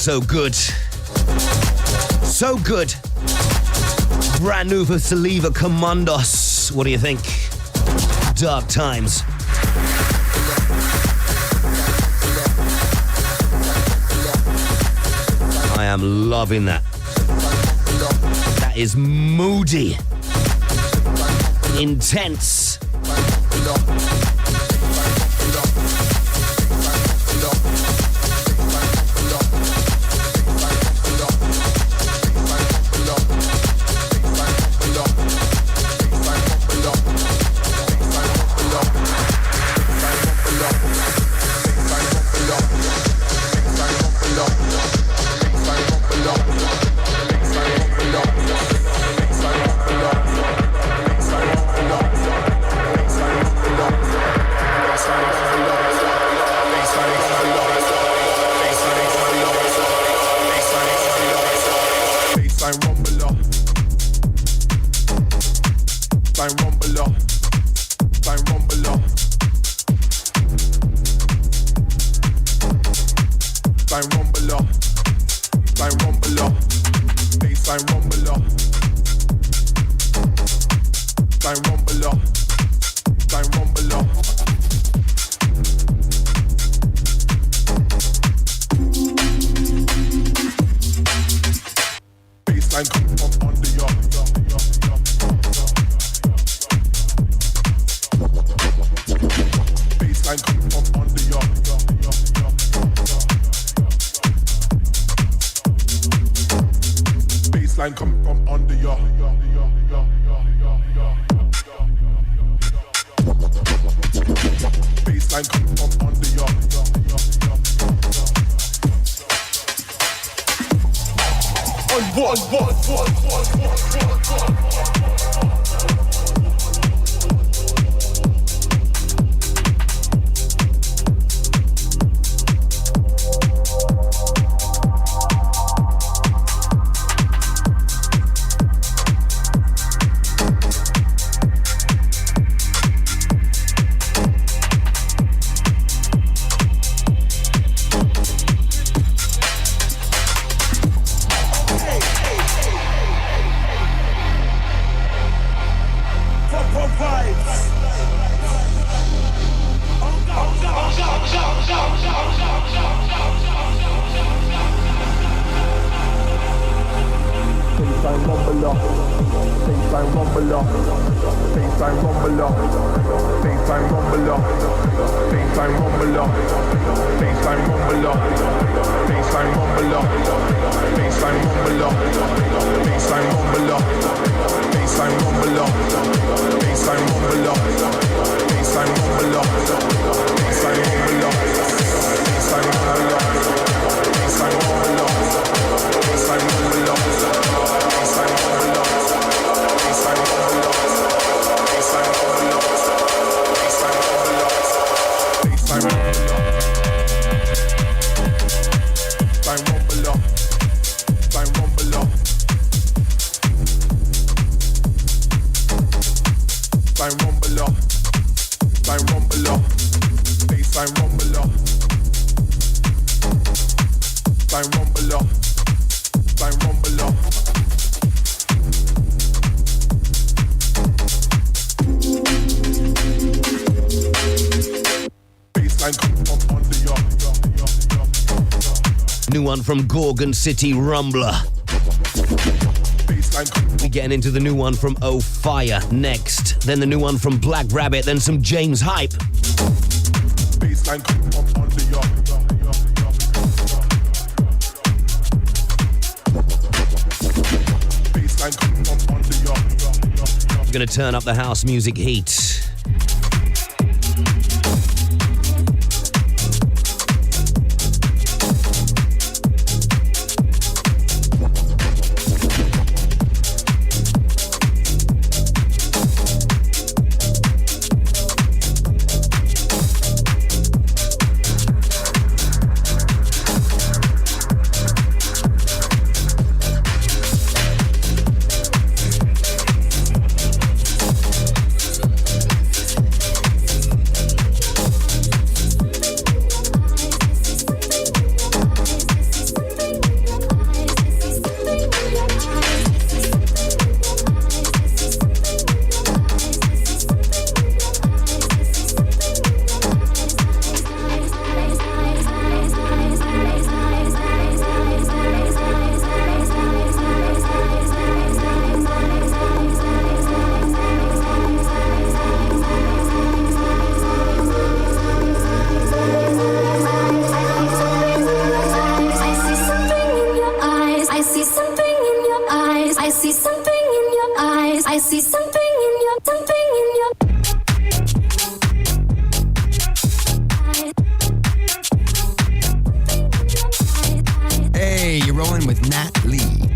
So good. So good. Brand new for Saliva Commandos. What do you think? Dark Times. I am loving that. That is moody. Intense. Baseline come from under your. Baseline come from under your. On what? New one from Gorgon City Rumbler. We're getting into the new one from Oh Fire next. Then the new one from Black Rabbit. Then some James Hype. We're gonna turn up the house music heat. Hey, you're rolling with Nat Lee.